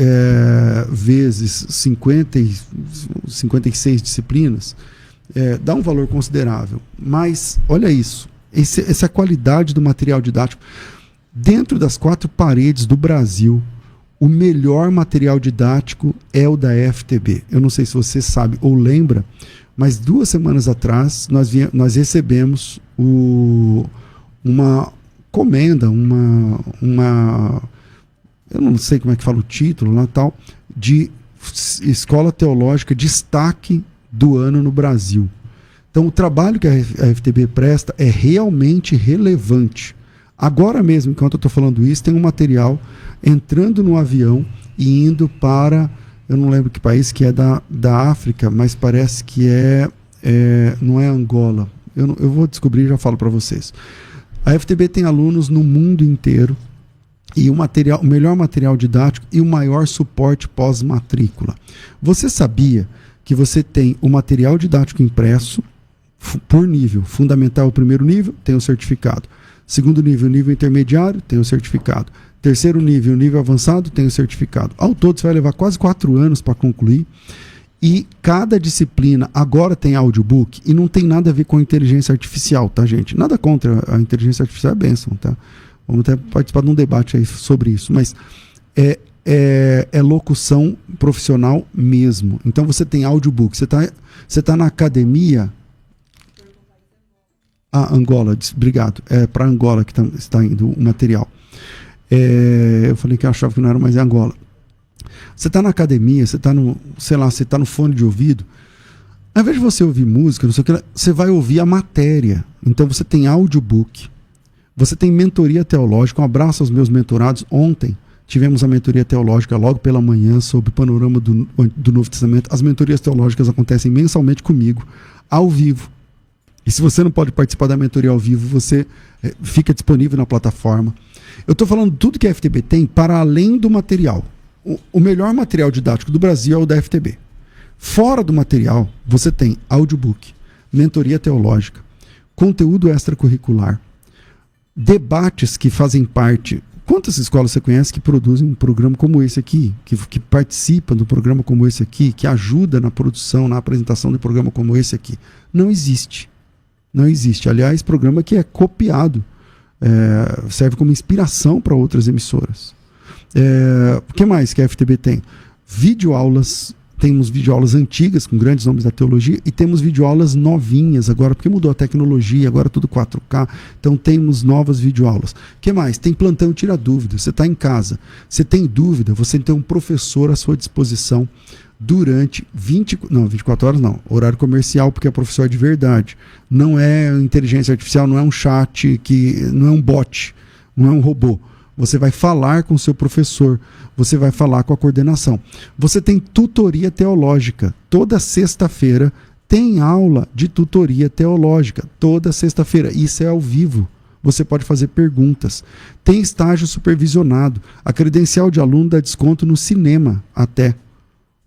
vezes 56 disciplinas, dá um valor considerável. Mas, olha isso, essa é a qualidade do material didático. Dentro das 4 paredes do Brasil, o melhor material didático é o da FTB. Eu não sei se você sabe ou lembra, mas 2 semanas atrás nós recebemos uma comenda, eu não sei como é que fala o título lá tal, de escola teológica destaque do ano no Brasil. Então o trabalho que a FTB presta é realmente relevante. Agora mesmo, enquanto eu estou falando isso, tem um material entrando no avião e indo para, eu não lembro que país que é da África, mas parece que não é Angola. Eu vou descobrir e já falo para vocês. A FTB tem alunos no mundo inteiro e o melhor material didático e o maior suporte pós-matrícula. Você sabia que você tem o material didático impresso por nível? Fundamental, o primeiro nível, tem o certificado. Segundo nível, nível intermediário, tem o certificado. Terceiro nível, nível avançado, tem o certificado. Ao todo, você vai levar quase 4 anos para concluir. E cada disciplina agora tem audiobook e não tem nada a ver com inteligência artificial, tá, gente? Nada contra a inteligência artificial, é bênção, tá? Vamos até participar de um debate aí sobre isso. Mas é locução profissional mesmo. Então, você tem audiobook. Você tá na academia... Angola, obrigado. É para Angola que está indo o material. Eu falei que eu achava que não era, mas é Angola. Você está na academia, você está no fone de ouvido. Ao invés de você ouvir música, não sei o que, você vai ouvir a matéria. Então você tem audiobook, você tem mentoria teológica. Um abraço aos meus mentorados. Ontem tivemos a mentoria teológica logo pela manhã sobre o panorama do Novo Testamento. As mentorias teológicas acontecem mensalmente comigo, ao vivo. E se você não pode participar da mentoria ao vivo, você fica disponível na plataforma. Eu estou falando tudo que a FTB tem para além do material. O melhor material didático do Brasil é o da FTB. Fora do material, você tem audiobook, mentoria teológica, conteúdo extracurricular, debates que fazem parte... Quantas escolas você conhece que produzem um programa como esse aqui, que participam do programa como esse aqui, que ajuda na produção, na apresentação de um programa como esse aqui? Não existe. Não existe. Aliás, programa que é copiado, serve como inspiração para outras emissoras. O que mais que a FTB tem? Videoaulas. Temos videoaulas antigas com grandes nomes da teologia e temos videoaulas novinhas agora, porque mudou a tecnologia, agora tudo 4K, então temos novas videoaulas. O que mais? Tem plantão tira dúvida. Você está em casa, você tem dúvida, você tem um professor à sua disposição durante 24 horas não, horário comercial, porque é professor de verdade. Não é inteligência artificial, não é um chat, não é um bot, não é um robô. Você vai falar com o seu professor, você vai falar com a coordenação. Você tem tutoria teológica. Toda sexta-feira Tem aula de tutoria teológica toda sexta-feira. Isso é ao vivo. Você pode fazer perguntas. Tem estágio supervisionado. A credencial de aluno dá desconto no cinema até.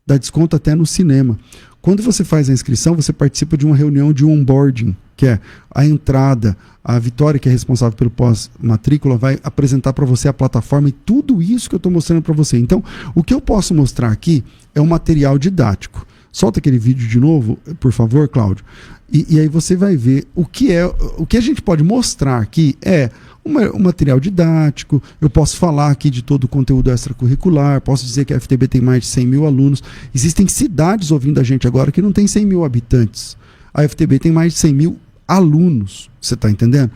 Dá desconto até no cinema. Quando você faz a inscrição, você participa de uma reunião de onboarding, que é a entrada. A Vitória, que é responsável pelo pós-matrícula, vai apresentar para você a plataforma e tudo isso que eu estou mostrando para você. Então, o que eu posso mostrar aqui é um material didático. Solta aquele vídeo de novo, por favor, Cláudio. E aí você vai ver o que a gente pode mostrar aqui é um material didático. Eu posso falar aqui de todo o conteúdo extracurricular, posso dizer que a FTB tem mais de 100 mil alunos. Existem cidades ouvindo a gente agora que não tem 100 mil habitantes. A FTB tem mais de 100 mil alunos, você está entendendo?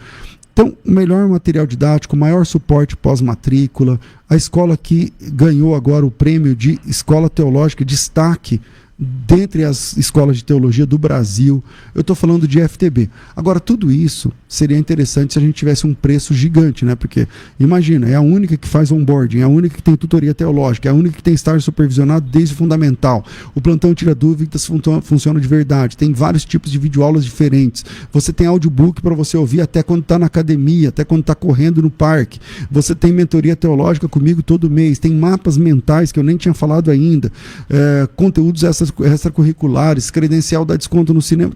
Então, o melhor material didático, maior suporte pós-matrícula, a escola que ganhou agora o prêmio de Escola Teológica Destaque dentre as escolas de teologia do Brasil. Eu estou falando de FTB. Agora, tudo isso seria interessante se a gente tivesse um preço gigante, né? Porque, imagina, é a única que faz onboarding, é a única que tem tutoria teológica, é a única que tem estágio supervisionado desde o fundamental. O plantão tira dúvidas, funciona de verdade. Tem vários tipos de videoaulas diferentes. Você tem audiobook para você ouvir até quando está na academia, até quando está correndo no parque. Você tem mentoria teológica comigo todo mês. Tem mapas mentais que eu nem tinha falado ainda. Conteúdos extracurriculares, credencial dá desconto no cinema.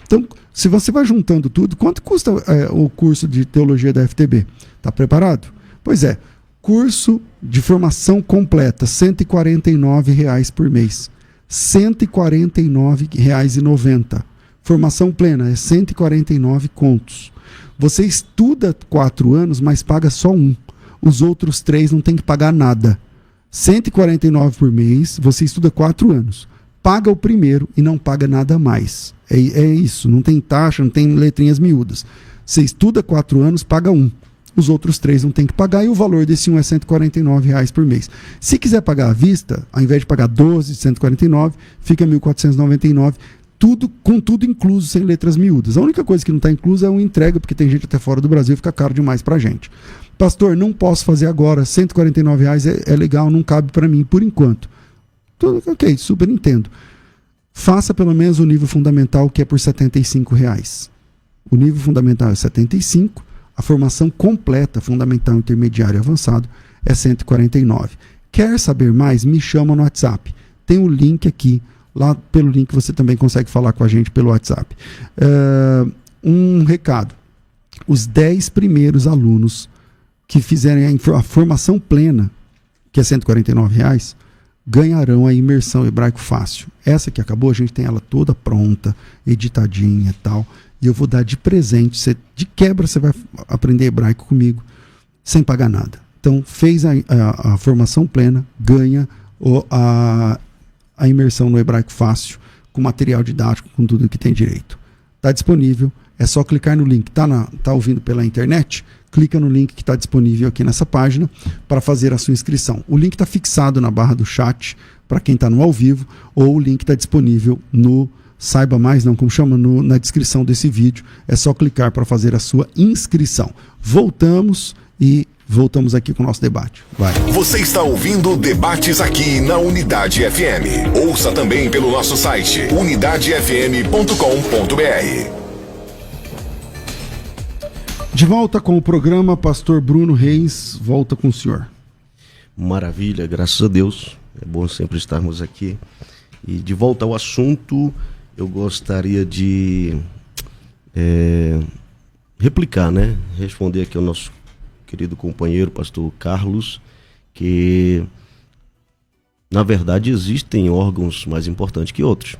Então, se você vai juntando tudo, quanto custa o curso de teologia da FTB? Está preparado? Pois é, curso de formação completa, R$ 149,00 por mês. R$ 149,90. Formação plena, é 149 contos. Você estuda 4 anos, mas paga só um. Os outros 3 não tem que pagar nada. R$ 149 por mês, você estuda 4 anos. Paga o primeiro e não paga nada mais. É isso, não tem taxa, não tem letrinhas miúdas. Você estuda 4 anos, paga um. Os outros 3 não tem que pagar e o valor desse um é R$ 149,00 por mês. Se quiser pagar à vista, ao invés de pagar 12 de 149, fica R$ 1.499, com tudo incluso, sem letras miúdas. A única coisa que não está inclusa é uma entrega, porque tem gente até fora do Brasil, fica caro demais pra gente. Pastor, não posso fazer agora, R$ 149,00 é legal, não cabe para mim por enquanto. Ok, super entendo. Faça pelo menos o nível fundamental, que é por R$ 75,00. O nível fundamental é 75, a formação completa, fundamental, intermediário e avançado, é 149. Quer saber mais? Me chama no WhatsApp. Tem um link aqui. Lá pelo link você também consegue falar com a gente pelo WhatsApp. Um recado. Os 10 primeiros alunos que fizerem a formação plena, que é R$ 149,00, ganharão a imersão hebraico fácil. Essa que acabou, a gente tem ela toda pronta, editadinha e tal. E eu vou dar de presente. De quebra você vai aprender hebraico comigo, sem pagar nada. Então, fez a formação plena, ganha a imersão no hebraico fácil, com material didático, com tudo que tem direito. Está disponível, é só clicar no link. Tá ouvindo pela internet? Clica no link que está disponível aqui nessa página para fazer a sua inscrição. O link está fixado na barra do chat para quem está no ao vivo, ou o link está disponível no Saiba Mais, não, como chama, na descrição desse vídeo. É só clicar para fazer a sua inscrição. Voltamos aqui com o nosso debate. Vai. Você está ouvindo Debates aqui na Unidade FM. Ouça também pelo nosso site unidadefm.com.br. De volta com o programa, Pastor Bruno Reis, volta com o senhor. Maravilha, graças a Deus. É bom sempre estarmos aqui. E de volta ao assunto, eu gostaria de replicar, né? Responder aqui ao nosso querido companheiro, pastor Carlos, que na verdade existem órgãos mais importantes que outros.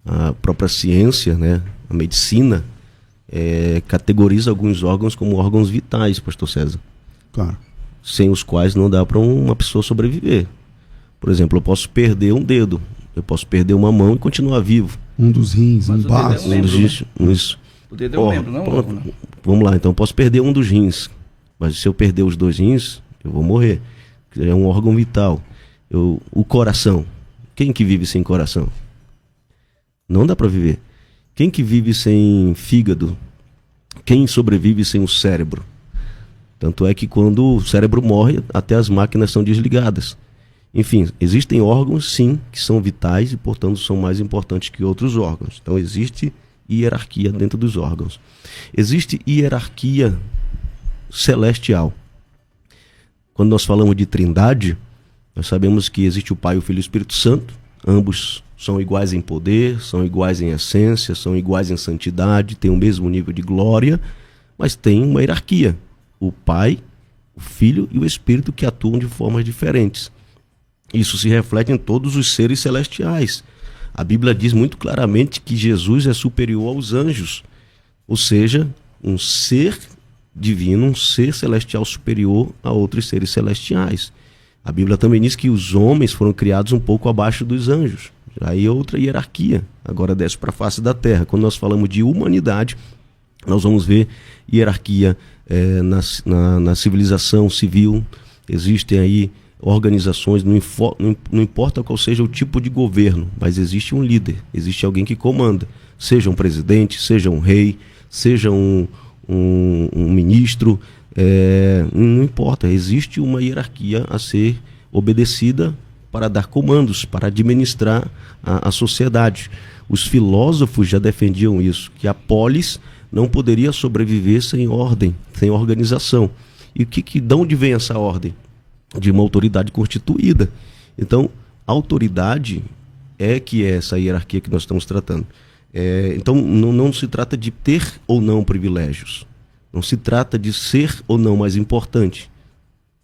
A própria ciência, né? A medicina, categoriza alguns órgãos como órgãos vitais, pastor César. Claro. Sem os quais não dá para uma pessoa sobreviver. Por exemplo, eu posso perder um dedo, eu posso perder uma mão e continuar vivo. Um dos rins, um baço. Isso. O dedo é um membro, não? Vamos lá, então eu posso perder um dos rins, mas se eu perder os 2 rins, eu vou morrer. É um órgão vital. O coração. Quem que vive sem coração? Não dá para viver. Quem que vive sem fígado? Quem sobrevive sem o cérebro? Tanto é que quando o cérebro morre, até as máquinas são desligadas. Enfim, existem órgãos, sim, que são vitais e, portanto, são mais importantes que outros órgãos. Então, existe hierarquia dentro dos órgãos. Existe hierarquia celestial. Quando nós falamos de trindade, nós sabemos que existe o Pai, o Filho e o Espírito Santo. Ambos são iguais em poder, são iguais em essência, são iguais em santidade, têm o mesmo nível de glória, mas tem uma hierarquia. O Pai, o Filho e o Espírito, que atuam de formas diferentes. Isso se reflete em todos os seres celestiais. A Bíblia diz muito claramente que Jesus é superior aos anjos, ou seja, um ser divino, um ser celestial superior a outros seres celestiais. A Bíblia também diz que os homens foram criados um pouco abaixo dos anjos. Aí é outra hierarquia, agora desce para a face da terra. Quando nós falamos de humanidade, nós vamos ver hierarquia na civilização civil. Existem aí organizações, não importa qual seja o tipo de governo, mas existe um líder, existe alguém que comanda, seja um presidente, seja um rei, seja um ministro, não importa, existe uma hierarquia a ser obedecida para dar comandos, para administrar a sociedade. Os filósofos já defendiam isso, que a polis não poderia sobreviver sem ordem, sem organização. E de onde vem essa ordem? De uma autoridade constituída. Então, a autoridade é essa hierarquia que nós estamos tratando. Então, não se trata de ter ou não privilégios. Não se trata de ser ou não mais importante.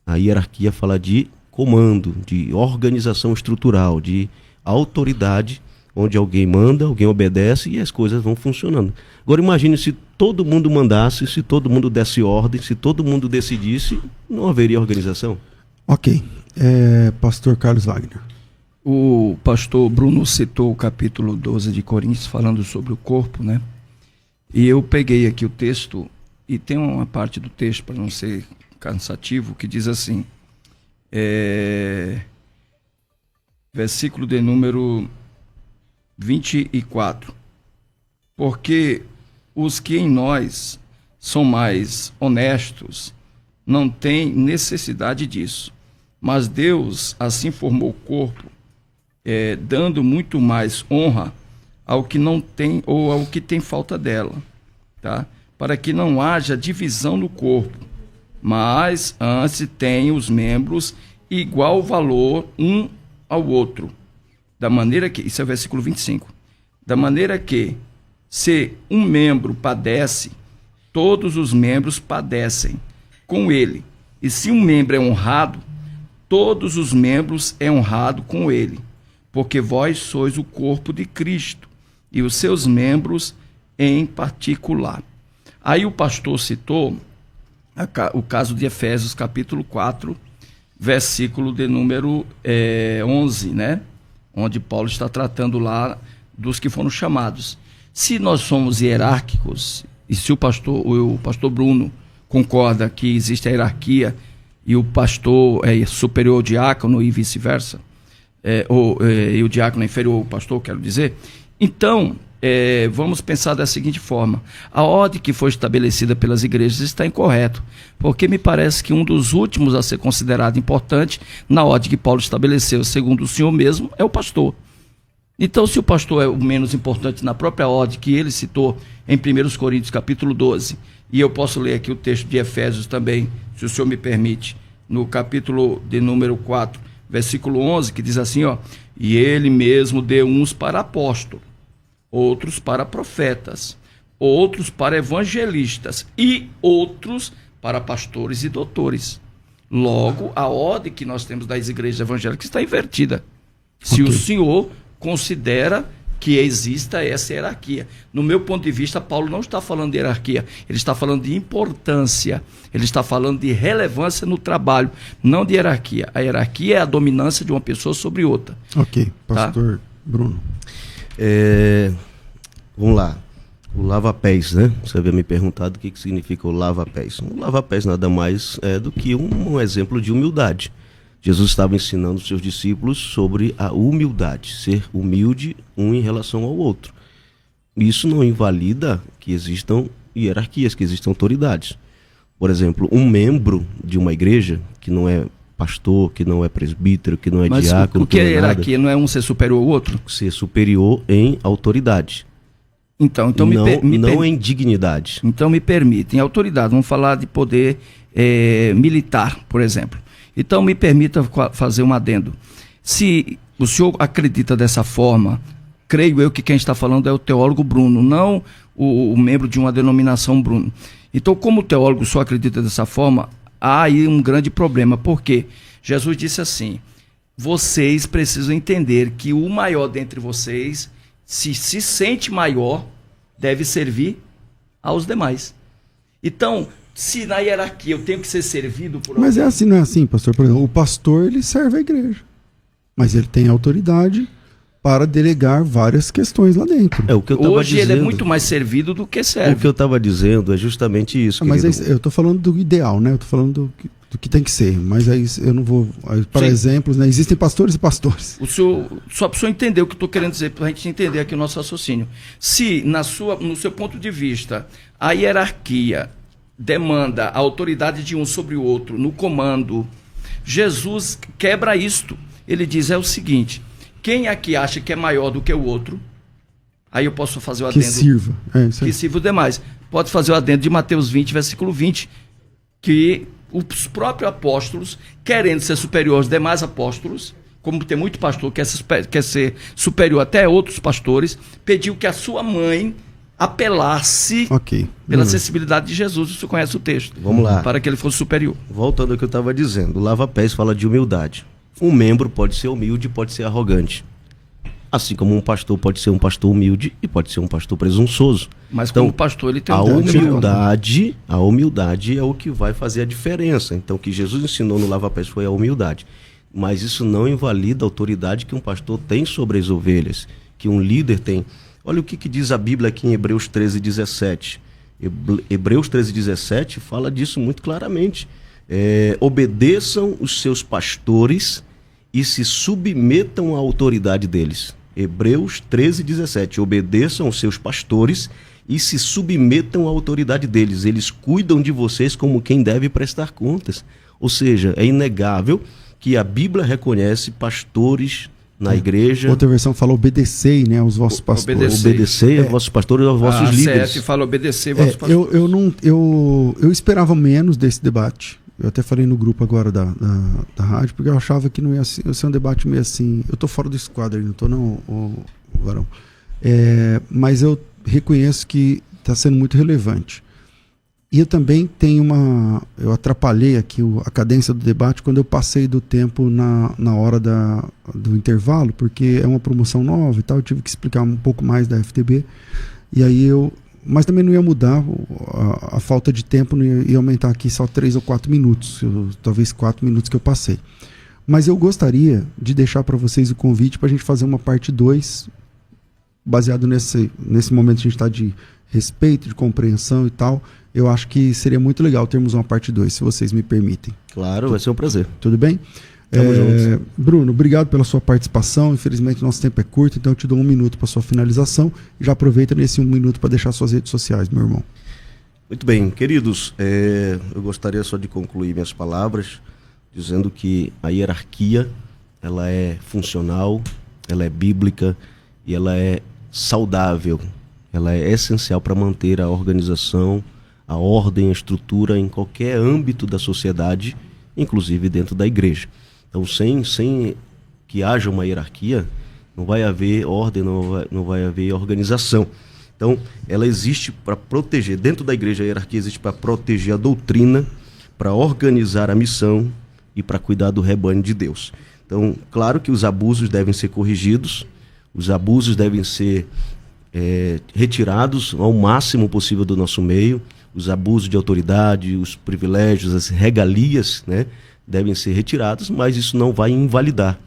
A hierarquia fala de comando, de organização estrutural, de autoridade, onde alguém manda, alguém obedece e as coisas vão funcionando. Agora imagine se todo mundo mandasse, se todo mundo desse ordem, se todo mundo decidisse, não haveria organização. Ok. Pastor Carlos Wagner. O pastor Bruno citou o capítulo 12 de Coríntios, falando sobre o corpo, né? E eu peguei aqui o texto, e tem uma parte do texto, para não ser cansativo, que diz assim, versículo de número 24. Porque os que em nós são mais honestos não têm necessidade disso, mas Deus assim formou o corpo, dando muito mais honra ao que não tem ou ao que tem falta dela, tá? Para que não haja divisão no corpo, mas antes tem os membros igual valor um ao outro, da maneira que, isso é o versículo 25, da maneira que, se um membro padece, todos os membros padecem com ele, e se um membro é honrado, todos os membros é honrado com ele, porque vós sois o corpo de Cristo, e os seus membros em particular. Aí o pastor citou o caso de Efésios capítulo 4, versículo de número 11, né? Onde Paulo está tratando lá dos que foram chamados. Se nós somos hierárquicos, e se o pastor Bruno concorda que existe a hierarquia e o pastor é superior ao diácono e vice-versa, e o diácono é inferior ao pastor, quero dizer, então vamos pensar da seguinte forma: a ordem que foi estabelecida pelas igrejas está incorreta, porque me parece que um dos últimos a ser considerado importante na ordem que Paulo estabeleceu, segundo o Senhor mesmo, é o pastor. Então, se o pastor é o menos importante na própria ordem que ele citou em 1 Coríntios capítulo 12, e eu posso ler aqui o texto de Efésios também, se o senhor me permite, no capítulo de número 4, versículo 11, que diz assim, e ele mesmo deu uns para apóstolos, outros para profetas, outros para evangelistas e outros para pastores e doutores. Logo, a ordem que nós temos das igrejas evangélicas está invertida. Se o senhor considera que exista essa hierarquia. No meu ponto de vista, Paulo não está falando de hierarquia, ele está falando de importância, ele está falando de relevância no trabalho, não de hierarquia. A hierarquia é a dominância de uma pessoa sobre outra. Ok, pastor Bruno. Vamos lá, o lava-pés, né? Você havia me perguntado o que significa o lava-pés. O lava-pés nada mais é do que um exemplo de humildade. Jesus estava ensinando os seus discípulos sobre a humildade, ser humilde um em relação ao outro. Isso não invalida que existam hierarquias, que existam autoridades. Por exemplo, um membro de uma igreja, que não é pastor, que não é presbítero, que não é Mas diácono. o que é não é nada. hierarquia? Não é um ser superior ao outro? Ser superior em autoridade. Então não em dignidade. Então me permite, em autoridade, vamos falar de poder militar, por exemplo. Então me permita fazer um adendo. Se o senhor acredita dessa forma, creio eu que quem está falando é o teólogo Bruno, não o membro de uma denominação Bruno. Então, como teólogo o senhor acredita dessa forma, há aí um grande problema, porque Jesus disse assim: vocês precisam entender que o maior dentre vocês, se sente maior, deve servir aos demais. Então, se na hierarquia eu tenho que ser servido por alguém... Mas é assim, não é assim, pastor? Por exemplo, o pastor, ele serve a igreja, mas ele tem autoridade para delegar várias questões lá dentro. O que eu tava Hoje dizendo, ele é muito mais servido do que serve. O que eu estava dizendo é justamente isso. Mas eu estou falando do ideal, né? Eu estou falando do que tem que ser. Mas aí eu não vou... Para exemplos, né? Existem pastores e pastores. Só para o senhor entender o que eu estou querendo dizer, para a gente entender aqui o nosso raciocínio. Se, no seu ponto de vista, a hierarquia demanda a autoridade de um sobre o outro no comando, Jesus quebra isto. Ele diz o seguinte: quem aqui acha que é maior do que o outro, aí eu posso fazer o adendo. Que sirva. Que sirva os demais. Pode fazer o adendo de Mateus 20, versículo 20, que os próprios apóstolos, querendo ser superior aos demais apóstolos, como tem muito pastor que quer ser superior até outros pastores, pediu que a sua mãe apelasse pela sensibilidade de Jesus. Você conhece o texto. Vamos lá. Para que ele fosse superior. Voltando ao que eu estava dizendo, o Lava-Pés fala de humildade. Um membro pode ser humilde, pode ser arrogante. Assim como um pastor pode ser um pastor humilde e pode ser um pastor presunçoso. Mas então, como pastor ele tem a humildade é o que vai fazer a diferença. Então o que Jesus ensinou no Lava-Pés foi a humildade. Mas isso não invalida a autoridade que um pastor tem sobre as ovelhas, que um líder tem. Olha o que diz a Bíblia aqui em Hebreus 13:17. Hebreus 13:17 fala disso muito claramente. Obedeçam os seus pastores e se submetam à autoridade deles. Hebreus 13:17. Obedeçam os seus pastores e se submetam à autoridade deles. Eles cuidam de vocês como quem deve prestar contas. Ou seja, é inegável que a Bíblia reconhece pastores na igreja. Outra versão fala obedecei, né, aos vossos pastores. Obedecei aos vossos pastores e aos vossos líderes. CF fala obedecer aos vossos pastores. Eu esperava menos desse debate. Eu até falei no grupo agora da rádio, porque eu achava que não ia ser um debate meio assim. Eu estou fora do esquadro, não estou não, Varão. Mas eu reconheço que está sendo muito relevante. E eu também tenho eu atrapalhei aqui a cadência do debate quando eu passei do tempo na hora do intervalo, porque é uma promoção nova e tal, eu tive que explicar um pouco mais da FTB, e aí mas também não ia mudar, a falta de tempo não ia aumentar aqui só 3 ou 4 minutos, talvez 4 minutos que eu passei. Mas eu gostaria de deixar para vocês o convite para a gente fazer uma parte 2, baseado nesse momento que a gente está de respeito, de compreensão e tal. Eu acho que seria muito legal termos uma parte 2, se vocês me permitem. Claro, vai ser um prazer. Tudo bem? Bruno, obrigado pela sua participação. Infelizmente nosso tempo é curto, então eu te dou 1 minuto para sua finalização e já aproveita nesse 1 minuto para deixar suas redes sociais, meu irmão. Muito bem, queridos, eu gostaria só de concluir minhas palavras dizendo que a hierarquia ela é funcional, ela é bíblica e ela é saudável, ela é essencial para manter a organização, a ordem, a estrutura em qualquer âmbito da sociedade, inclusive dentro da igreja. Então, sem que haja uma hierarquia, não vai haver ordem, não vai haver organização. Então, ela existe para proteger, dentro da igreja a hierarquia existe para proteger a doutrina, para organizar a missão e para cuidar do rebanho de Deus. Então, claro que os abusos devem ser corrigidos, os abusos devem ser retirados ao máximo possível do nosso meio, os abusos de autoridade, os privilégios, as regalias, né, devem ser retirados, mas isso não vai invalidar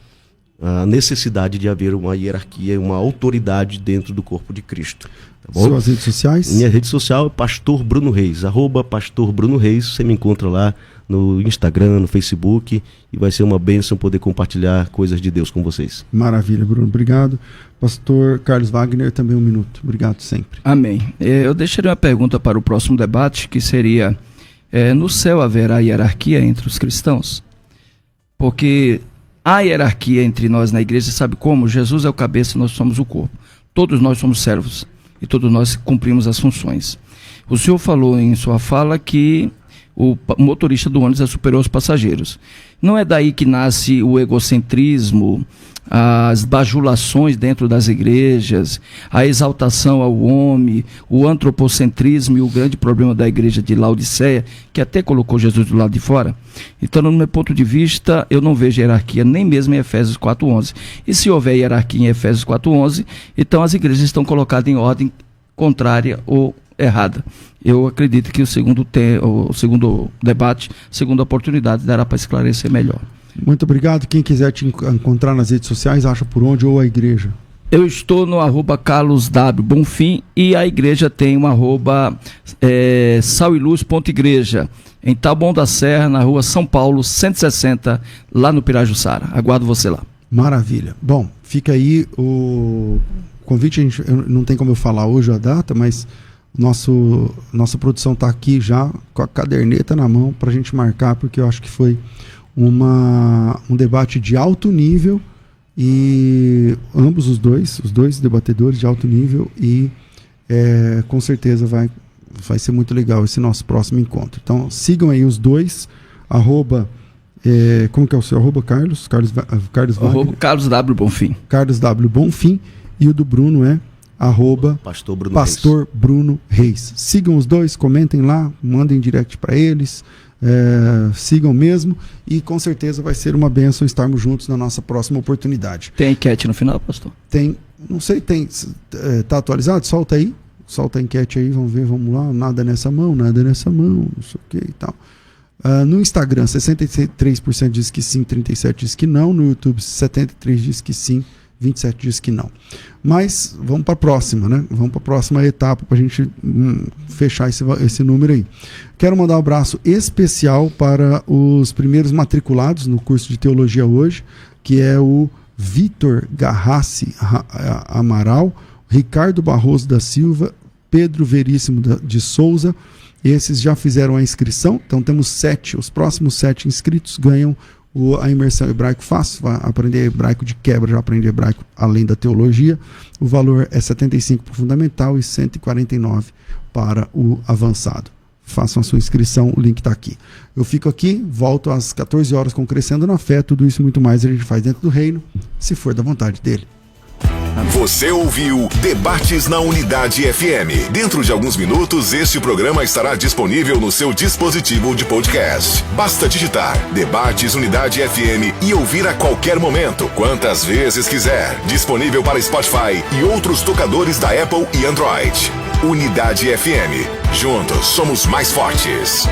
a necessidade de haver uma hierarquia, uma autoridade dentro do corpo de Cristo. Tá bom? Suas redes sociais? Minha rede social é Pastor Bruno Reis, @Pastor Bruno Reis. Você me encontra lá no Instagram, no Facebook, e vai ser uma bênção poder compartilhar coisas de Deus com vocês. Maravilha, Bruno. Obrigado. Pastor Carlos Wagner, também 1 minuto. Obrigado sempre. Amém. Eu deixaria uma pergunta para o próximo debate, que seria: no céu haverá hierarquia entre os cristãos? Porque há hierarquia entre nós na igreja, sabe como? Jesus é o cabeça e nós somos o corpo. Todos nós somos servos e todos nós cumprimos as funções. O senhor falou em sua fala que o motorista do ônibus é superior aos passageiros. Não é daí que nasce o egocentrismo, as bajulações dentro das igrejas, a exaltação ao homem, o antropocentrismo e o grande problema da igreja de Laodiceia, que até colocou Jesus do lado de fora? Então, no meu ponto de vista, eu não vejo hierarquia nem mesmo em Efésios 4:11. E se houver hierarquia em Efésios 4:11, então as igrejas estão colocadas em ordem contrária ou errada. Eu acredito que o segundo debate, segunda oportunidade, dará para esclarecer melhor. Muito obrigado. Quem quiser te encontrar nas redes sociais, acha por onde, ou a igreja? Eu estou no @carlosw.bonfim e a igreja tem um @saliluz.igreja, em Taboão da Serra, na rua São Paulo, 160, lá no Pirajussara. Aguardo você lá. Maravilha. Bom, fica aí o convite. Não tem como eu falar hoje a data, mas nossa produção está aqui já com a caderneta na mão para a gente marcar, porque eu acho que foi um debate de alto nível, e ambos os dois debatedores de alto nível, e com certeza vai ser muito legal esse nosso próximo encontro. Então sigam aí os dois, como que é o seu arroba, Carlos? Carlos W. Bonfim. Carlos W. Bonfim, e o do Bruno é Pastor Bruno Reis. Sigam os dois, comentem lá, mandem direct para eles, sigam mesmo, e com certeza vai ser uma bênção estarmos juntos na nossa próxima oportunidade. Tem enquete no final, pastor? Tem, não sei, tá atualizado? Solta a enquete aí, vamos ver, vamos lá. Nada nessa mão, não sei o que e tal. No Instagram, 63% diz que sim, 37% diz que não. No YouTube, 73% diz que sim, 27% diz que não. Mas vamos para a próxima, né? Vamos para a próxima etapa para a gente fechar esse número aí. Quero mandar um abraço especial para os primeiros matriculados no curso de teologia hoje, que é o Vitor Garrassi Amaral, Ricardo Barroso da Silva, Pedro Veríssimo de Souza. Esses já fizeram a inscrição, então temos 7. Os próximos 7 inscritos ganham a imersão hebraico fácil, vai aprender hebraico de quebra, já aprende hebraico além da teologia. O valor é 75 para o fundamental e 149 para o avançado. Façam a sua inscrição, o link está aqui. Eu fico aqui, volto às 14 horas com Crescendo na Fé. Tudo isso e muito mais a gente faz dentro do reino, se for da vontade dele. Você ouviu Debates na Unidade FM. Dentro de alguns minutos, este programa estará disponível no seu dispositivo de podcast. Basta digitar Debates Unidade FM e ouvir a qualquer momento, quantas vezes quiser. Disponível para Spotify e outros tocadores da Apple e Android. Unidade FM. Juntos somos mais fortes.